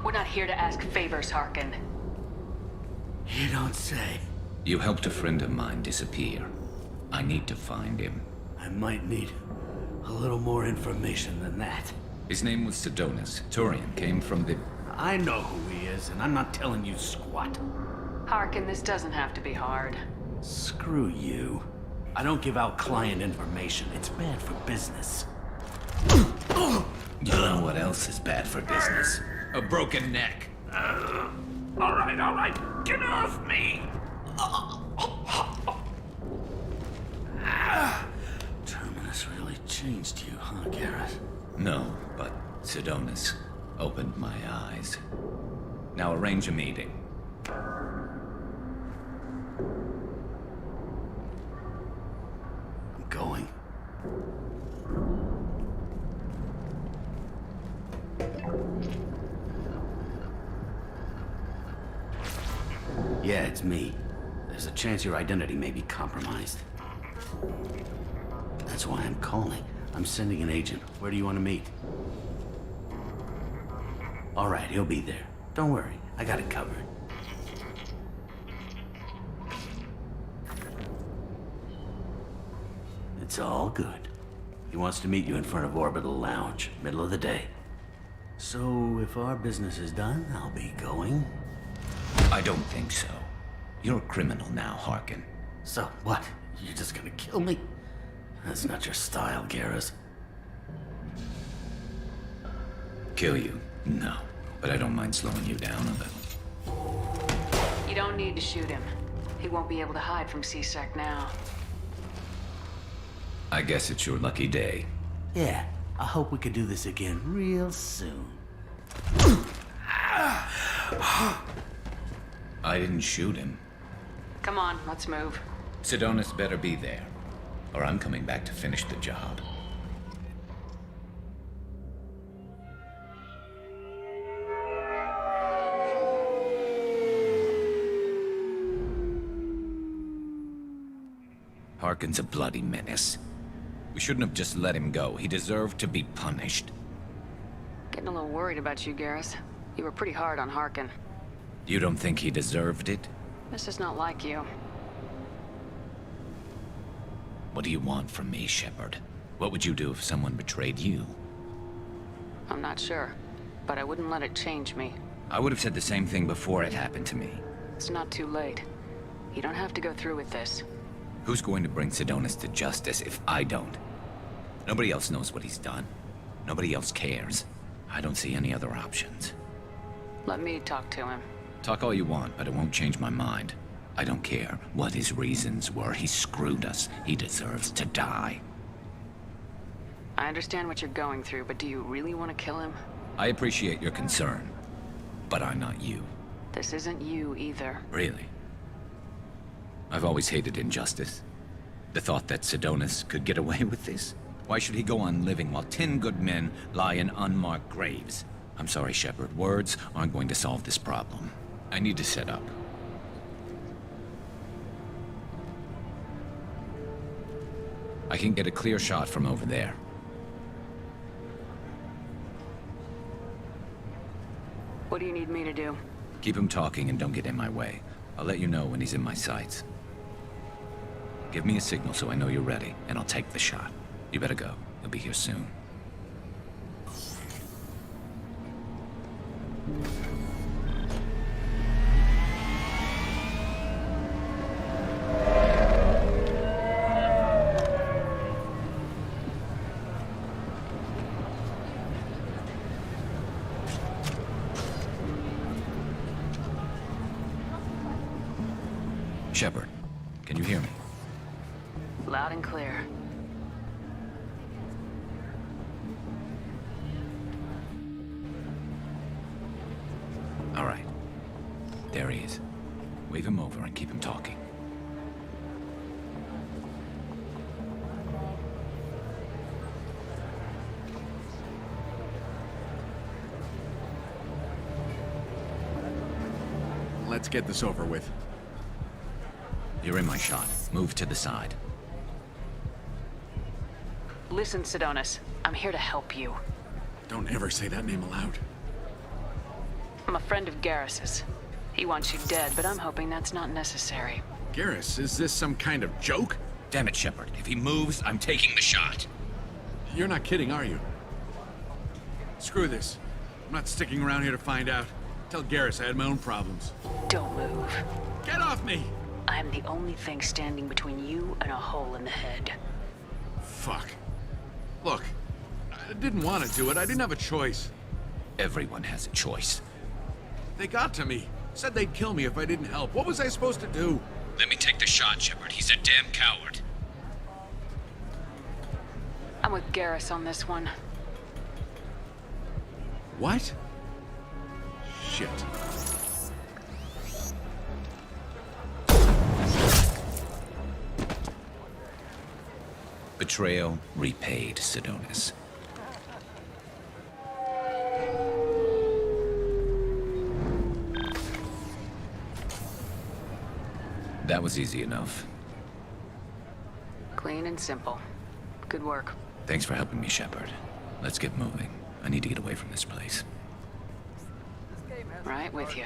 We're not here to ask favors, Harkin. You don't say. You helped a friend of mine disappear. I need to find him. I might need a little more information than that. His name was Sidonus. Turian came from the... I know who he is, and I'm not telling you squat. Harkin, this doesn't have to be hard. Screw you. I don't give out client information. It's bad for business. You know what else is bad for business? A broken neck. All right. Get off me! Terminus really changed you, huh, Garrus? No, but Sidonus opened my eyes. Now arrange a meeting. I'm going. Yeah, it's me. There's a chance your identity may be compromised. That's why I'm calling. I'm sending an agent. Where do you want to meet? All right, he'll be there. Don't worry, I got it covered. It's all good. He wants to meet you in front of Orbital Lounge, middle of the day. So, if our business is done, I'll be going. I don't think so. You're a criminal now, Harkin. So, what? You're just gonna kill me? That's not your style, Garrus. Kill you? No. But I don't mind slowing you down a little. You don't need to shoot him. He won't be able to hide from C-Sec now. I guess it's your lucky day. Yeah, I hope we can do this again real soon. I didn't shoot him. Come on, let's move. Sidonus better be there, or I'm coming back to finish the job. Harkin's a bloody menace. We shouldn't have just let him go. He deserved to be punished. Getting a little worried about you, Garrus. You were pretty hard on Harkin. You don't think he deserved it? This is not like you. What do you want from me, Shepard? What would you do if someone betrayed you? I'm not sure, but I wouldn't let it change me. I would have said the same thing before it happened to me. It's not too late. You don't have to go through with this. Who's going to bring Sidonis to justice if I don't? Nobody else knows what he's done. Nobody else cares. I don't see any other options. Let me talk to him. Talk all you want, but it won't change my mind. I don't care what his reasons were. He screwed us. He deserves to die. I understand what you're going through, but do you really want to kill him? I appreciate your concern, but I'm not you. This isn't you either. Really? I've always hated injustice. The thought that Sidonis could get away with this? Why should he go on living while 10 good men lie in unmarked graves? I'm sorry, Shepard. Words aren't going to solve this problem. I need to set up. I can get a clear shot from over there. What do you need me to do? Keep him talking and don't get in my way. I'll let you know when he's in my sights. Give me a signal so I know you're ready, and I'll take the shot. You better go. He'll be here soon. Shepard, can you hear me? Loud and clear. All right. There he is. Wave him over and keep him talking. Let's get this over with. You're in my shot. Move to the side. Listen, Sidonis. I'm here to help you. Don't ever say that name aloud. I'm a friend of Garrus's. He wants you dead, but I'm hoping that's not necessary. Garrus, is this some kind of joke? Damn it, Shepard. If he moves, I'm taking the shot. You're not kidding, are you? Screw this. I'm not sticking around here to find out. Tell Garrus I had my own problems. Don't move. Get off me! I am the only thing standing between you and a hole in the head. Fuck. Look, I didn't want to do it. I didn't have a choice. Everyone has a choice. They got to me. Said they'd kill me if I didn't help. What was I supposed to do? Let me take the shot, Shepard. He's a damn coward. I'm with Garrus on this one. What? Shit. Betrayal repaid, Sidonis. That was easy enough. Clean and simple. Good work. Thanks for helping me, Shepard. Let's get moving. I need to get away from this place. Right with you.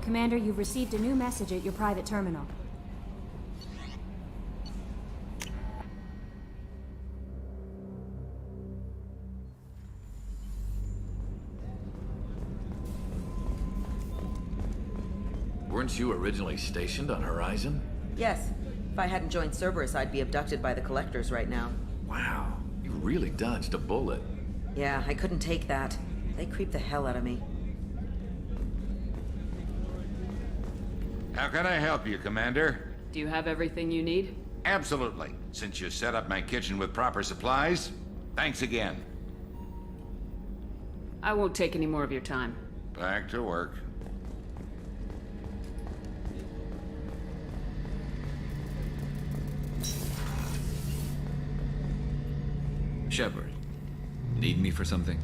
Commander, you've received a new message at your private terminal. Weren't you originally stationed on Horizon? Yes. If I hadn't joined Cerberus, I'd be abducted by the Collectors right now. Wow, you really dodged a bullet. Yeah, I couldn't take that. They creep the hell out of me. How can I help you, Commander? Do you have everything you need? Absolutely. Since you set up my kitchen with proper supplies, thanks again. I won't take any more of your time. Back to work. Shepard, need me for something?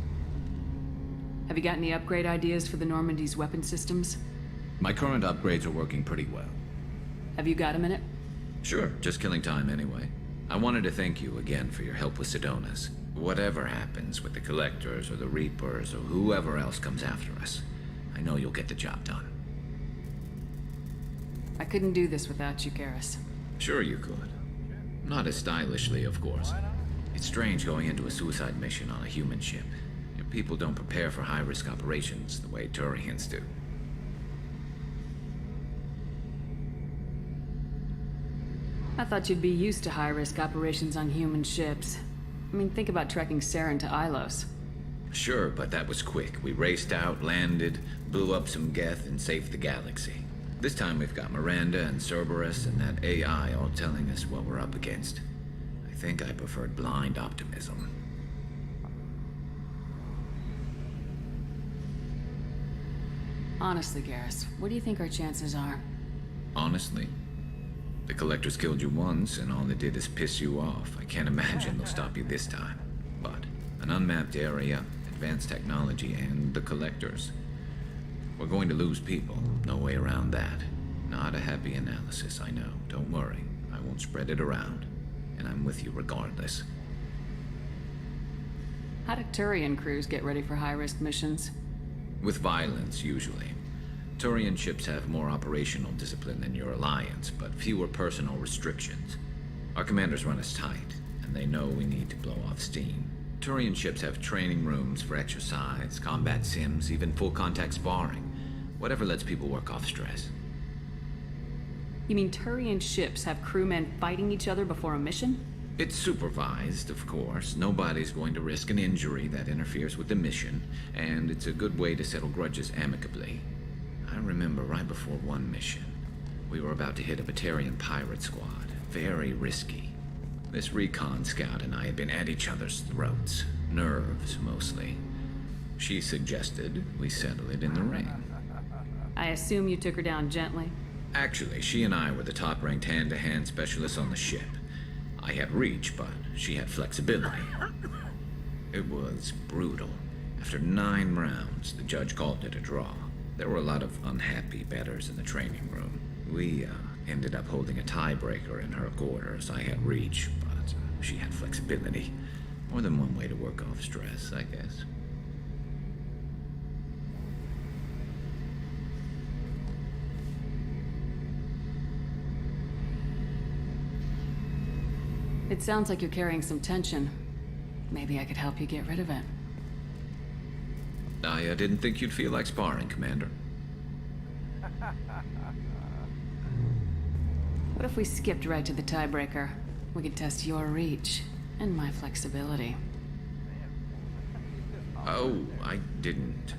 Have you got any upgrade ideas for the Normandy's weapon systems? My current upgrades are working pretty well. Have you got a minute? Sure, just killing time anyway. I wanted to thank you again for your help with Sedona's. Whatever happens with the Collectors or the Reapers or whoever else comes after us, I know you'll get the job done. I couldn't do this without you, Garrus. Sure you could. Not as stylishly, of course. It's strange going into a suicide mission on a human ship. Your people don't prepare for high-risk operations the way Turians do. I thought you'd be used to high-risk operations on human ships. I mean, think about trekking Saren to Ilos. Sure, but that was quick. We raced out, landed, blew up some Geth, and saved the galaxy. This time we've got Miranda and Cerberus and that AI all telling us what we're up against. I think I preferred blind optimism. Honestly, Garrus, what do you think our chances are? Honestly, the Collectors killed you once, and all they did is piss you off. I can't imagine they'll stop you this time. But an unmapped area, advanced technology, and the Collectors. We're going to lose people. No way around that. Not a happy analysis, I know. Don't worry. I won't spread it around. And I'm with you regardless. How do Turian crews get ready for high-risk missions? With violence, usually. Turian ships have more operational discipline than your alliance, but fewer personal restrictions. Our commanders run us tight, and they know we need to blow off steam. Turian ships have training rooms for exercise, combat sims, even full-contact sparring. Whatever lets people work off stress. You mean Turian ships have crewmen fighting each other before a mission? It's supervised, of course. Nobody's going to risk an injury that interferes with the mission, and it's a good way to settle grudges amicably. I remember right before one mission, we were about to hit a Batarian pirate squad. Very risky. This recon scout and I had been at each other's throats. Nerves, mostly. She suggested we settle it in the ring. I assume you took her down gently? Actually, she and I were the top-ranked hand-to-hand specialists on the ship. I had reach, but she had flexibility. It was brutal. After 9 rounds, the judge called it a draw. There were a lot of unhappy bettors in the training room. We ended up holding a tiebreaker in her quarters. I had reach, but she had flexibility. More than one way to work off stress, I guess. It sounds like you're carrying some tension. Maybe I could help you get rid of it. I didn't think you'd feel like sparring, Commander. What if we skipped right to the tiebreaker? We could test your reach and my flexibility. Oh, I didn't.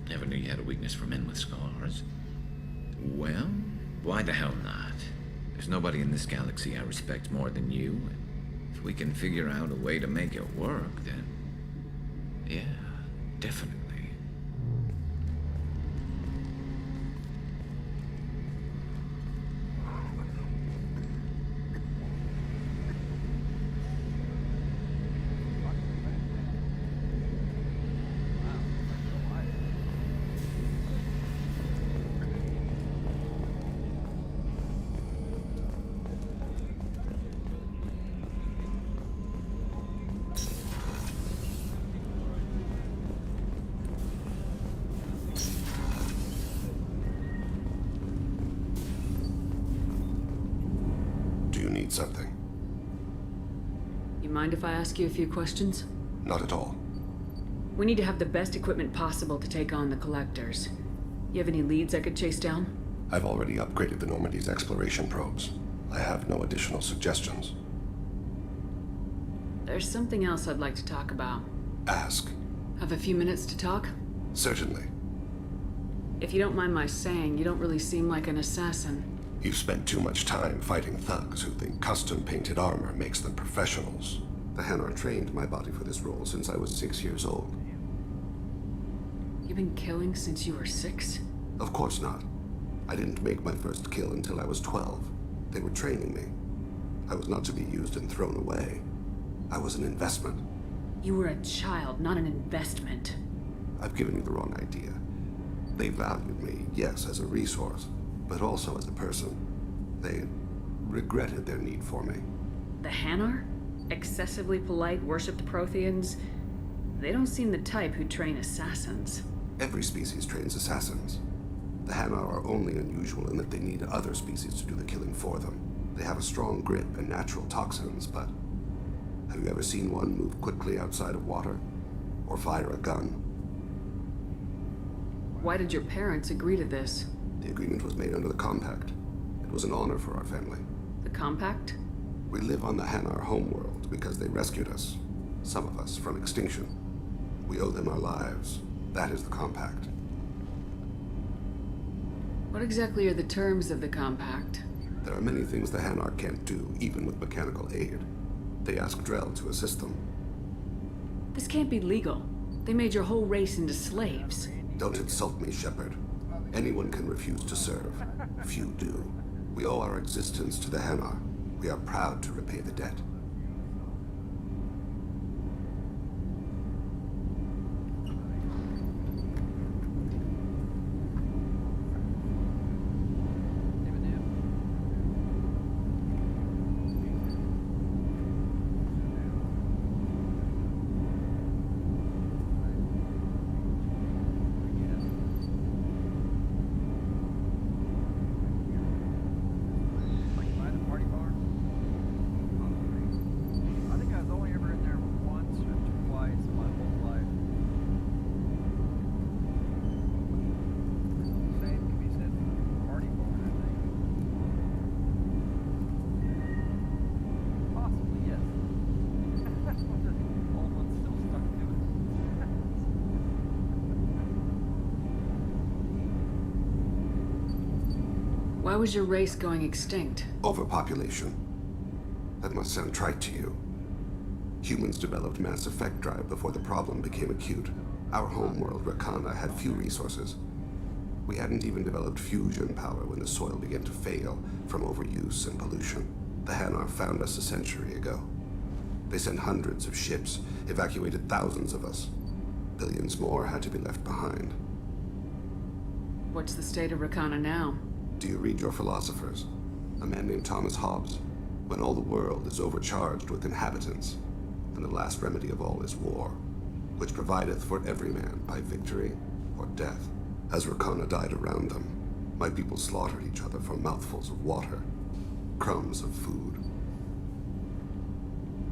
Never knew you had a weakness for men with scars. Well, why the hell not? There's nobody in this galaxy I respect more than you. If we can figure out a way to make it work, then... yeah, definitely. Something. You mind if I ask you a few questions? Not at all. We need to have the best equipment possible to take on the Collectors. You have any leads I could chase down? I've already upgraded the Normandy's exploration probes. I have no additional suggestions. There's something else I'd like to talk about. Ask. Have a few minutes to talk? Certainly. If you don't mind my saying, you don't really seem like an assassin. You've spent too much time fighting thugs who think custom-painted armor makes them professionals. The Hanar trained my body for this role since I was 6 years old. You've been killing since you were 6? Of course not. I didn't make my first kill until I was 12. They were training me. I was not to be used and thrown away. I was an investment. You were a child, not an investment. I've given you the wrong idea. They valued me, yes, as a resource, but also as a person. They regretted their need for me. The Hanar? Excessively polite, worship the Protheans? They don't seem the type who train assassins. Every species trains assassins. The Hanar are only unusual in that they need other species to do the killing for them. They have a strong grip and natural toxins, but have you ever seen one move quickly outside of water? Or fire a gun? Why did your parents agree to this? The agreement was made under the Compact. It was an honor for our family. The Compact? We live on the Hanar homeworld because they rescued us. Some of us from extinction. We owe them our lives. That is the Compact. What exactly are the terms of the Compact? There are many things the Hanar can't do, even with mechanical aid. They ask Drell to assist them. This can't be legal. They made your whole race into slaves. Don't insult me, Shepard. Anyone can refuse to serve. Few do. We owe our existence to the Hanar. We are proud to repay the debt. Why was your race going extinct? Overpopulation. That must sound trite to you. Humans developed mass effect drive before the problem became acute. Our homeworld, Rakana, had few resources. We hadn't even developed fusion power when the soil began to fail from overuse and pollution. The Hanar found us a century ago. They sent hundreds of ships, evacuated thousands of us. Billions more had to be left behind. What's the state of Rakana now? Do you read your philosophers? A man named Thomas Hobbes. When all the world is overcharged with inhabitants, and the last remedy of all is war, which provideth for every man by victory or death. As Rakana died around them, my people slaughtered each other for mouthfuls of water, crumbs of food.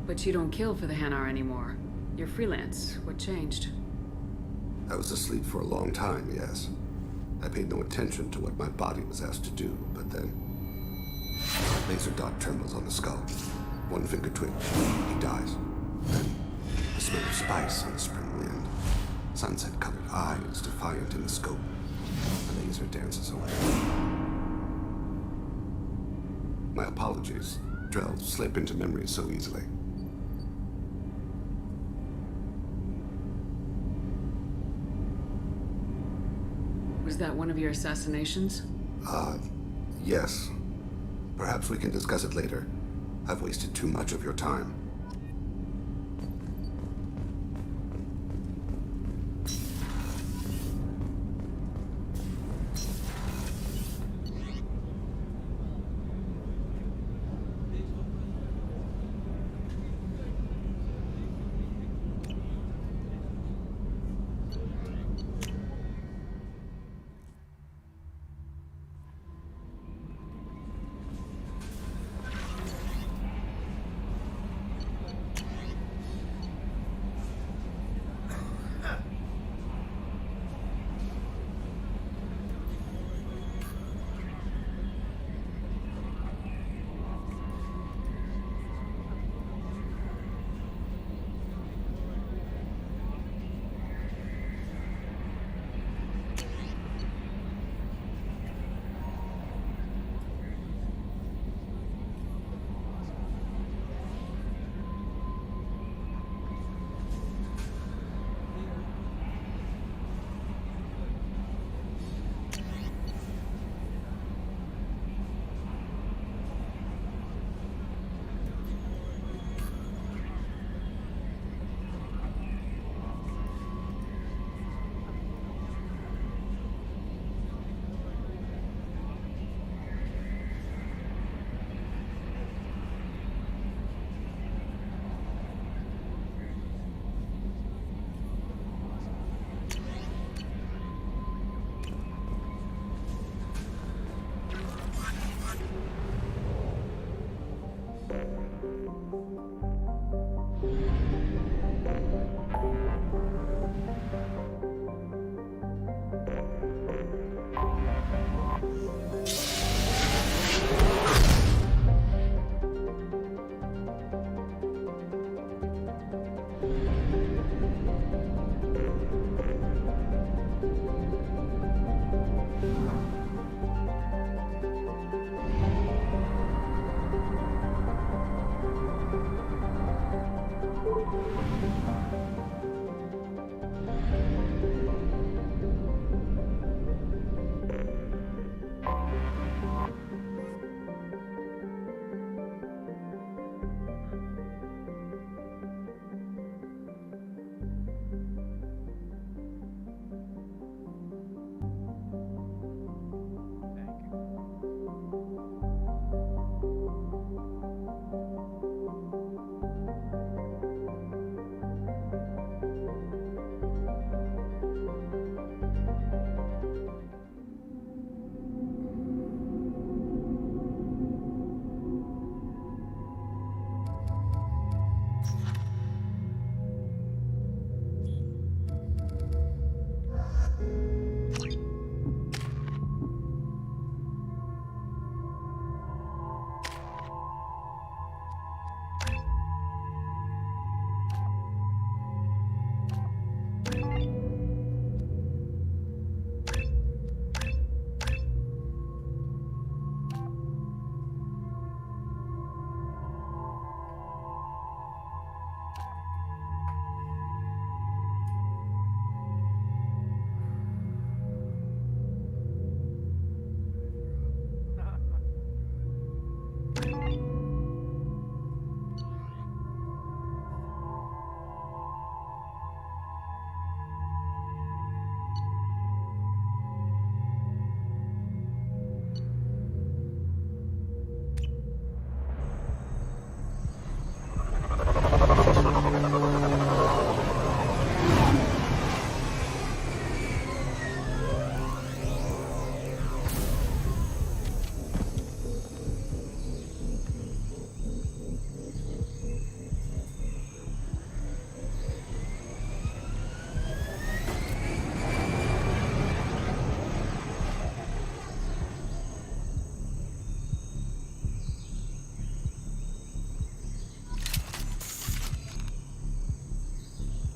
But you don't kill for the Hanar anymore. You're freelance. What changed? I was asleep for a long time, yes. I paid no attention to what my body was asked to do, but then... Laser dot trembles on the skull. One finger twitch. He dies. Then, the smell of spice on the spring wind. Sunset-colored eyes defiant in the scope. The laser dances away. My apologies. Drell slip into memory so easily. Was that one of your assassinations? Yes. Perhaps we can discuss it later. I've wasted too much of your time.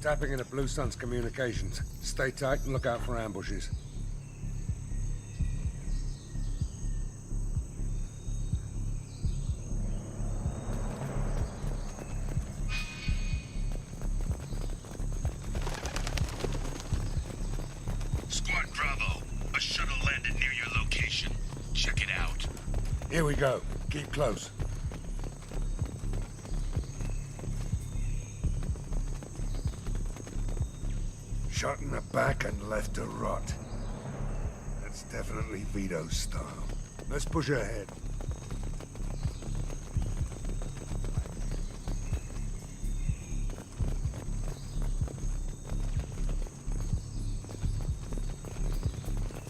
Tapping into Blue Sun's communications. Stay tight and look out for ambushes. Squad Bravo, a shuttle landed near your location. Check it out. Here we go. Keep close. Shot in the back and left to rot. That's definitely Vito's style. Let's push ahead.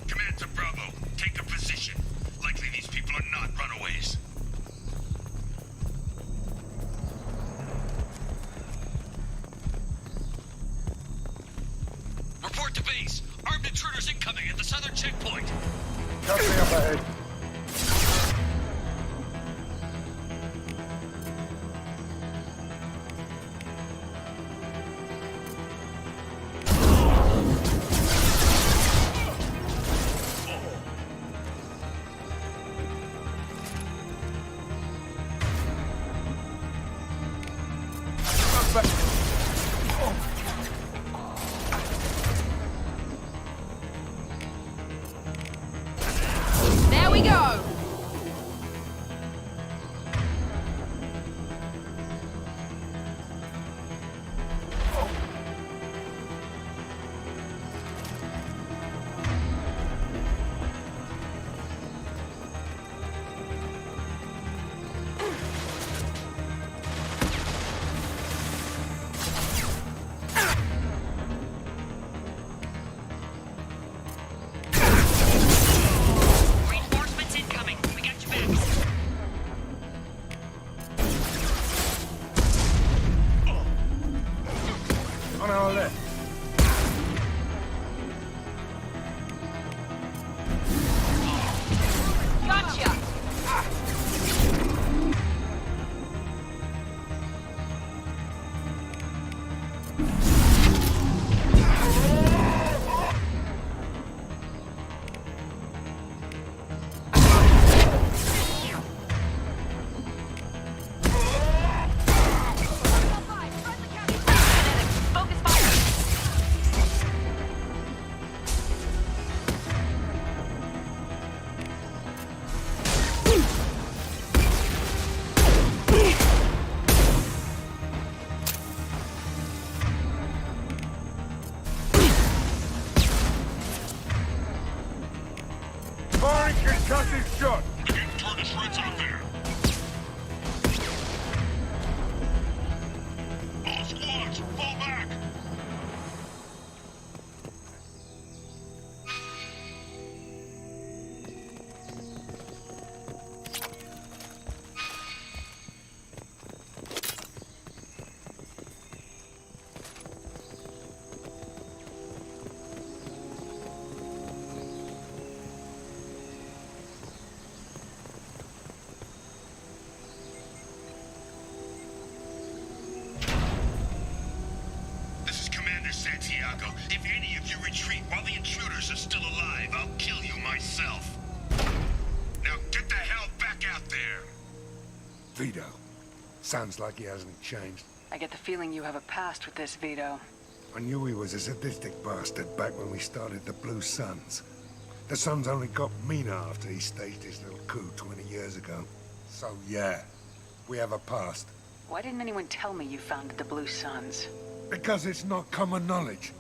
Command to Bravo, take a position. Likely these people are not runaways. Report to base. Armed intruders incoming at the southern checkpoint. Copy up ahead. There we go! Reinforcements incoming. We got your backs. On our left. Gotcha! Focus fire! Firing concussive shot. Again, target threats out there. All squads, fall back. This is Commander Santiago. If any of you retreat while the intruders are still alive, I'll kill you myself. Now get the hell back out there! Vito. Sounds like he hasn't changed. I get the feeling you have a past with this, Vito. I knew he was a sadistic bastard back when we started the Blue Suns. The Suns only got meaner after he staged his little coup 20 years ago. So yeah, we have a past. Why didn't anyone tell me you founded the Blue Suns? Because it's not common knowledge.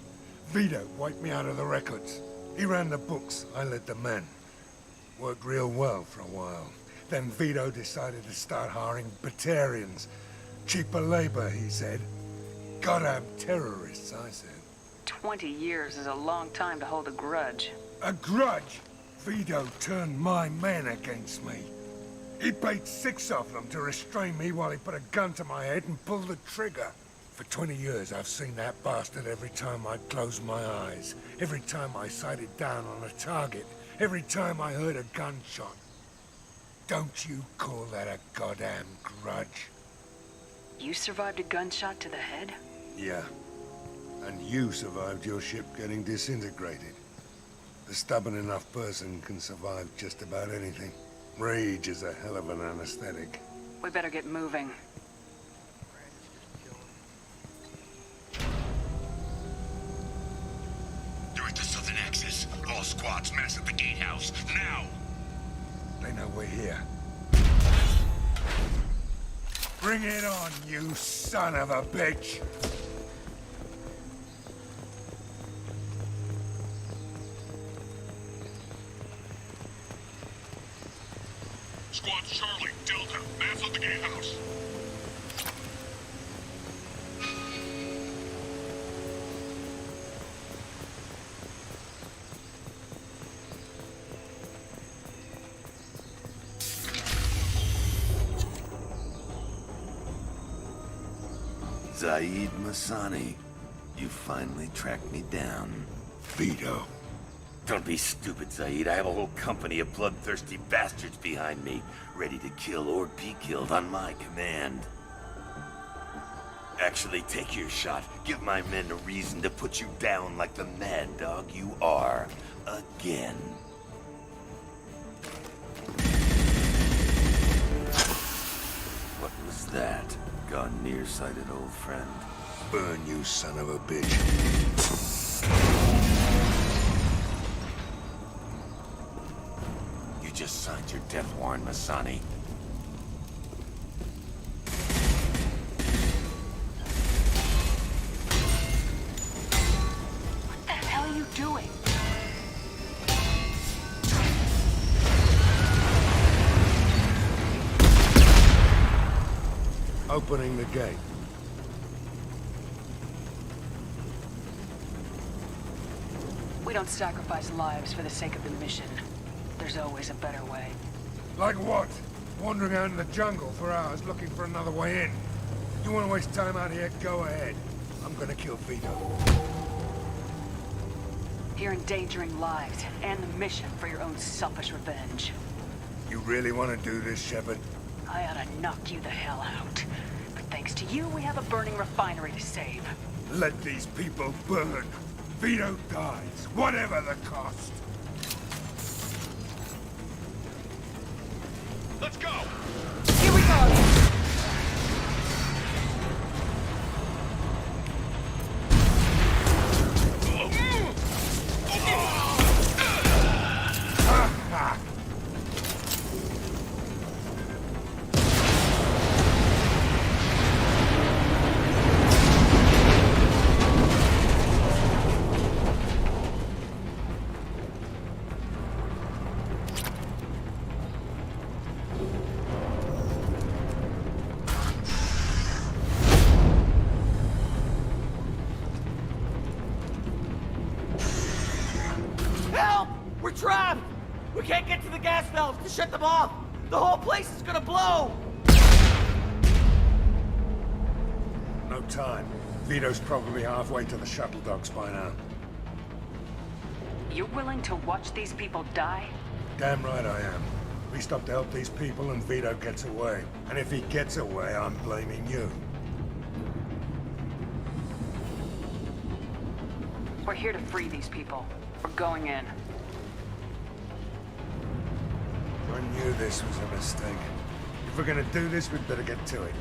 Vito wiped me out of the records. He ran the books, I led the men. Worked real well for a while. Then Vito decided to start hiring Batarians. Cheaper labor, he said. Goddamn terrorists, I said. 20 years is a long time to hold a grudge. A grudge? Vito turned my men against me. He paid 6 of them to restrain me while he put a gun to my head and pulled the trigger. For 20 years, I've seen that bastard every time I closed my eyes. Every time I sighted down on a target. Every time I heard a gunshot. Don't you call that a goddamn grudge? You survived a gunshot to the head? Yeah. And you survived your ship getting disintegrated. A stubborn enough person can survive just about anything. Rage is a hell of an anesthetic. We better get moving. You're at the southern axis. All squads mass at the gatehouse. Now! They know we're here. Bring it on, you son of a bitch! Squad Charlie, Delta, mass at the gatehouse. Zaid Masani, you finally tracked me down. Vito. Don't be stupid, Zaid. I have a whole company of bloodthirsty bastards behind me, ready to kill or be killed on my command. Actually, take your shot. Give my men a reason to put you down like the mad dog you are. Again. What was that? Gone nearsighted, old friend. Burn, you son of a bitch. You just signed your death warrant, Masani. What the hell are you doing? Opening the gate. We don't sacrifice lives for the sake of the mission. There's always a better way. Like what? Wandering out in the jungle for hours looking for another way in. You want to waste time out here? Go ahead. I'm gonna kill Vito. You're endangering lives and the mission for your own selfish revenge. You really want to do this, Shepard? I ought to knock you the hell out. But thanks to you, we have a burning refinery to save. Let these people burn. Vito dies, whatever the cost. Let's go! Here we go! Help! We're trapped! We can't get to the gas valves to shut them off! The whole place is gonna blow! No time. Vito's probably halfway to the shuttle docks by now. You're willing to watch these people die? Damn right I am. We stop to help these people and Vito gets away. And if he gets away, I'm blaming you. We're here to free these people. We're going in. I knew this was a mistake. If we're gonna do this, we'd better get to it.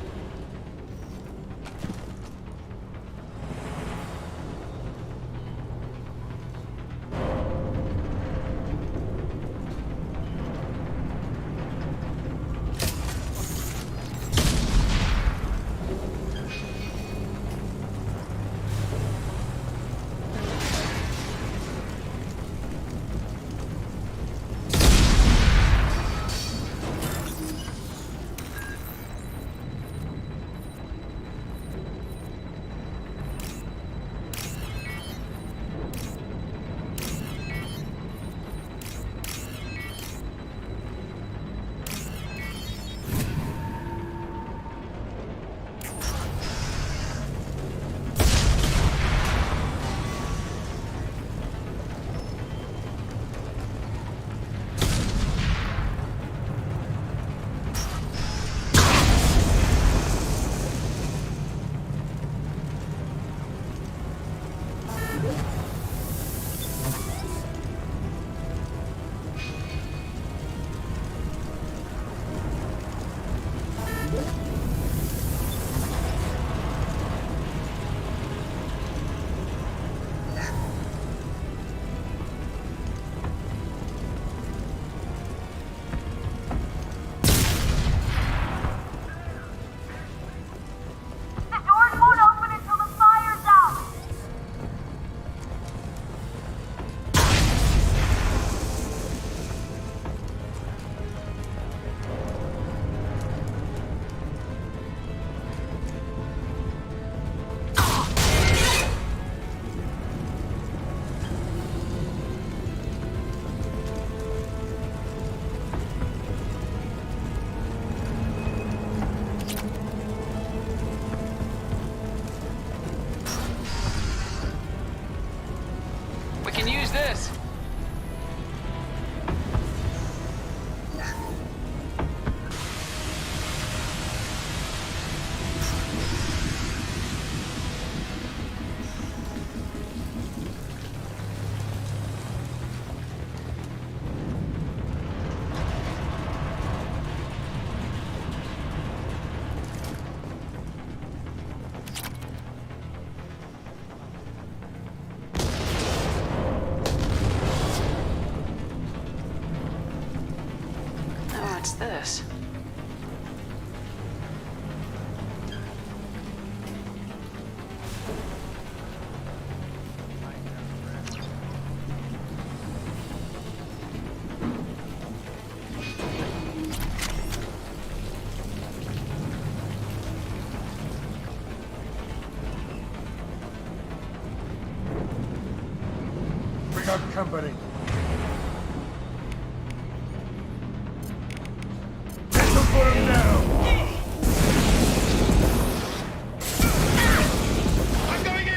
got company. This'll put him down. I'm going in!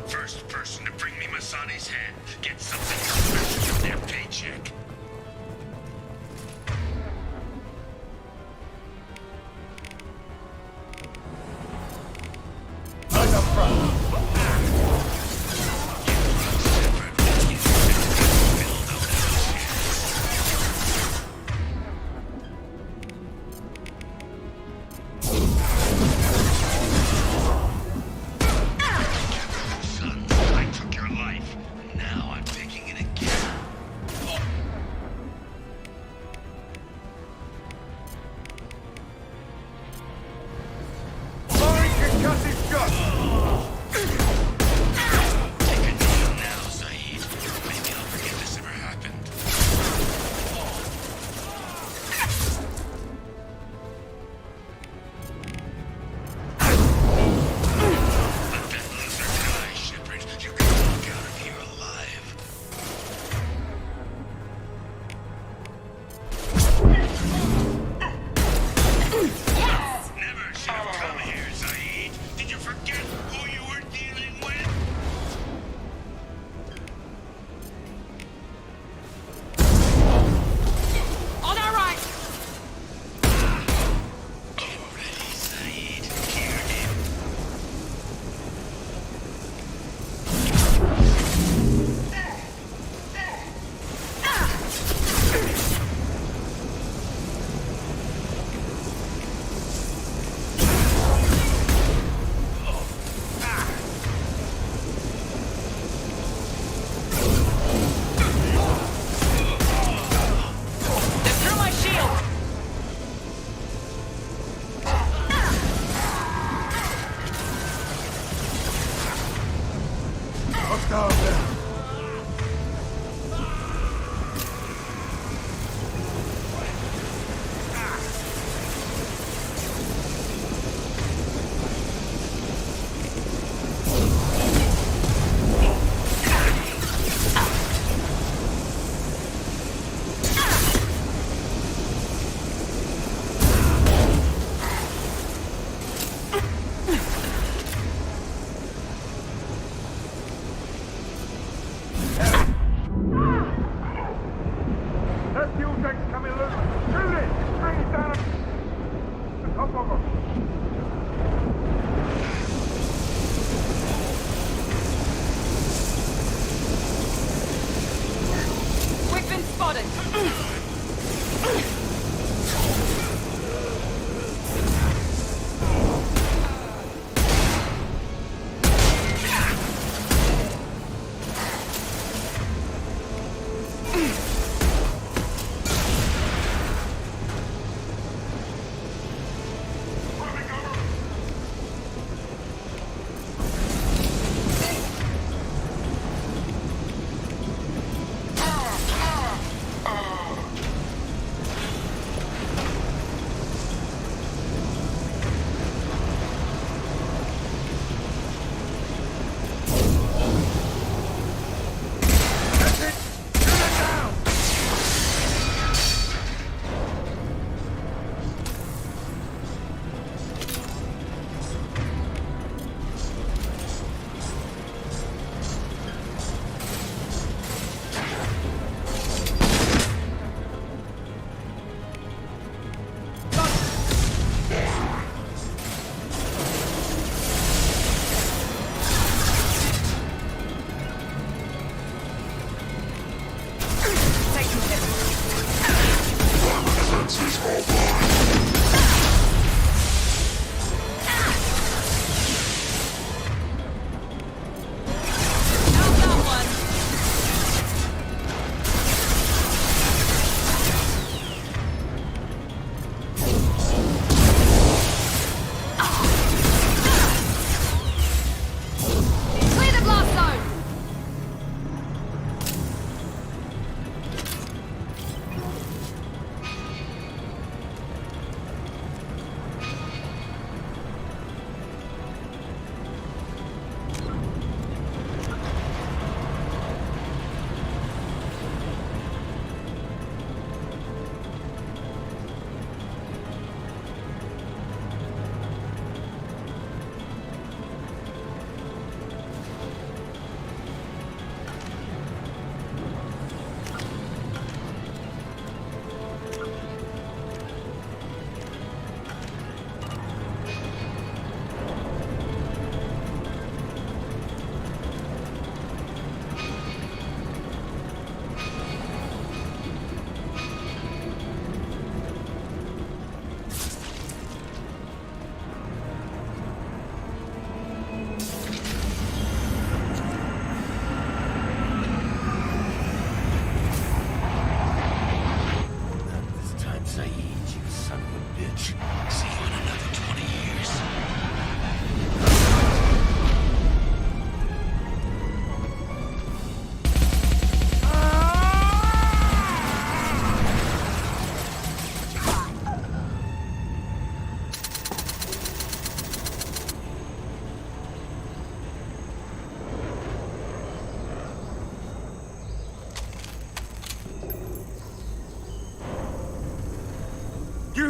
First person to bring me Masani's head gets something special from their paycheck. Right up front. I took your life. Now I'm taking it again. Murray can cut his gut. Take a knee now, Zaid. Maybe I'll forget this ever happened. Let that loser die, Shepard. You can walk out of here alive. Never should have come here, Zaid. Did you forget who you were dealing with? On our right! Get ready, Zaid. Hear him. They're through my shield! Hostile down.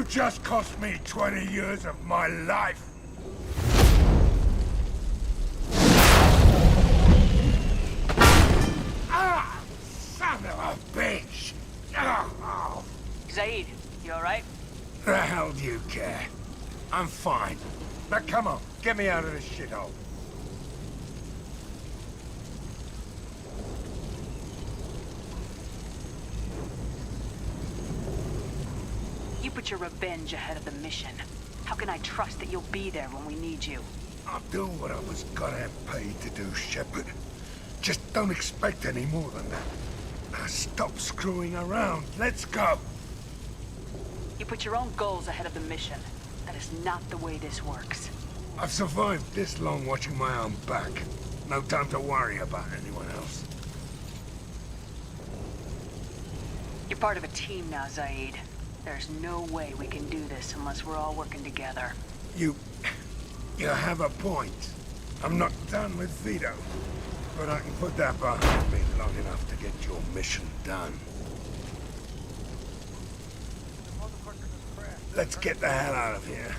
just cost me 20 years of my life. Ah! Son of a bitch! Oh. Zaid, you alright? The hell do you care? I'm fine. Now come on, get me out of this shithole. You put your revenge ahead of the mission. How can I trust that you'll be there when we need you? I'll do what I was goddamn paid to do, Shepard. Just don't expect any more than that. Now stop screwing around. Let's go. You put your own goals ahead of the mission. That is not the way this works. I've survived this long watching my own back. No time to worry about anyone else. You're part of a team now, Zaid. There's no way we can do this unless we're all working together. You have a point. I'm not done with Vito. But I can put that behind me long enough to get your mission done. Let's get the hell out of here.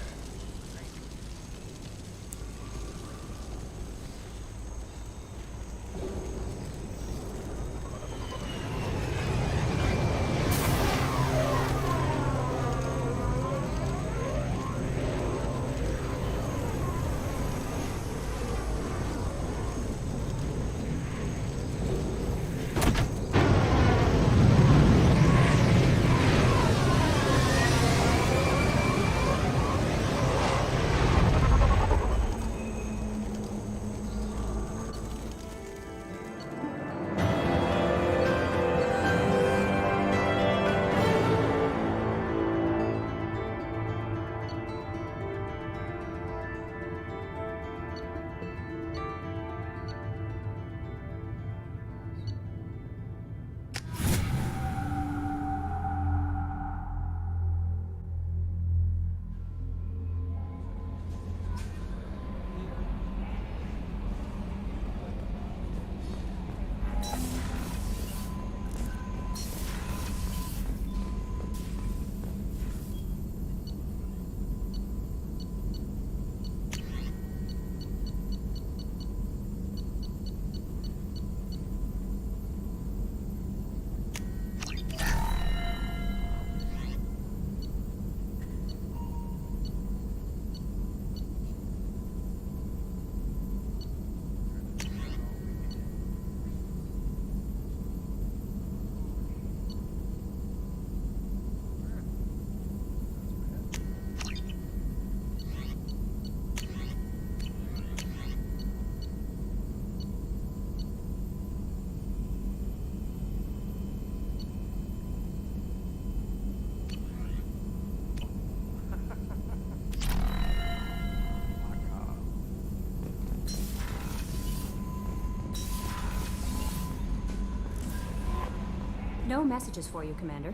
No messages for you, Commander.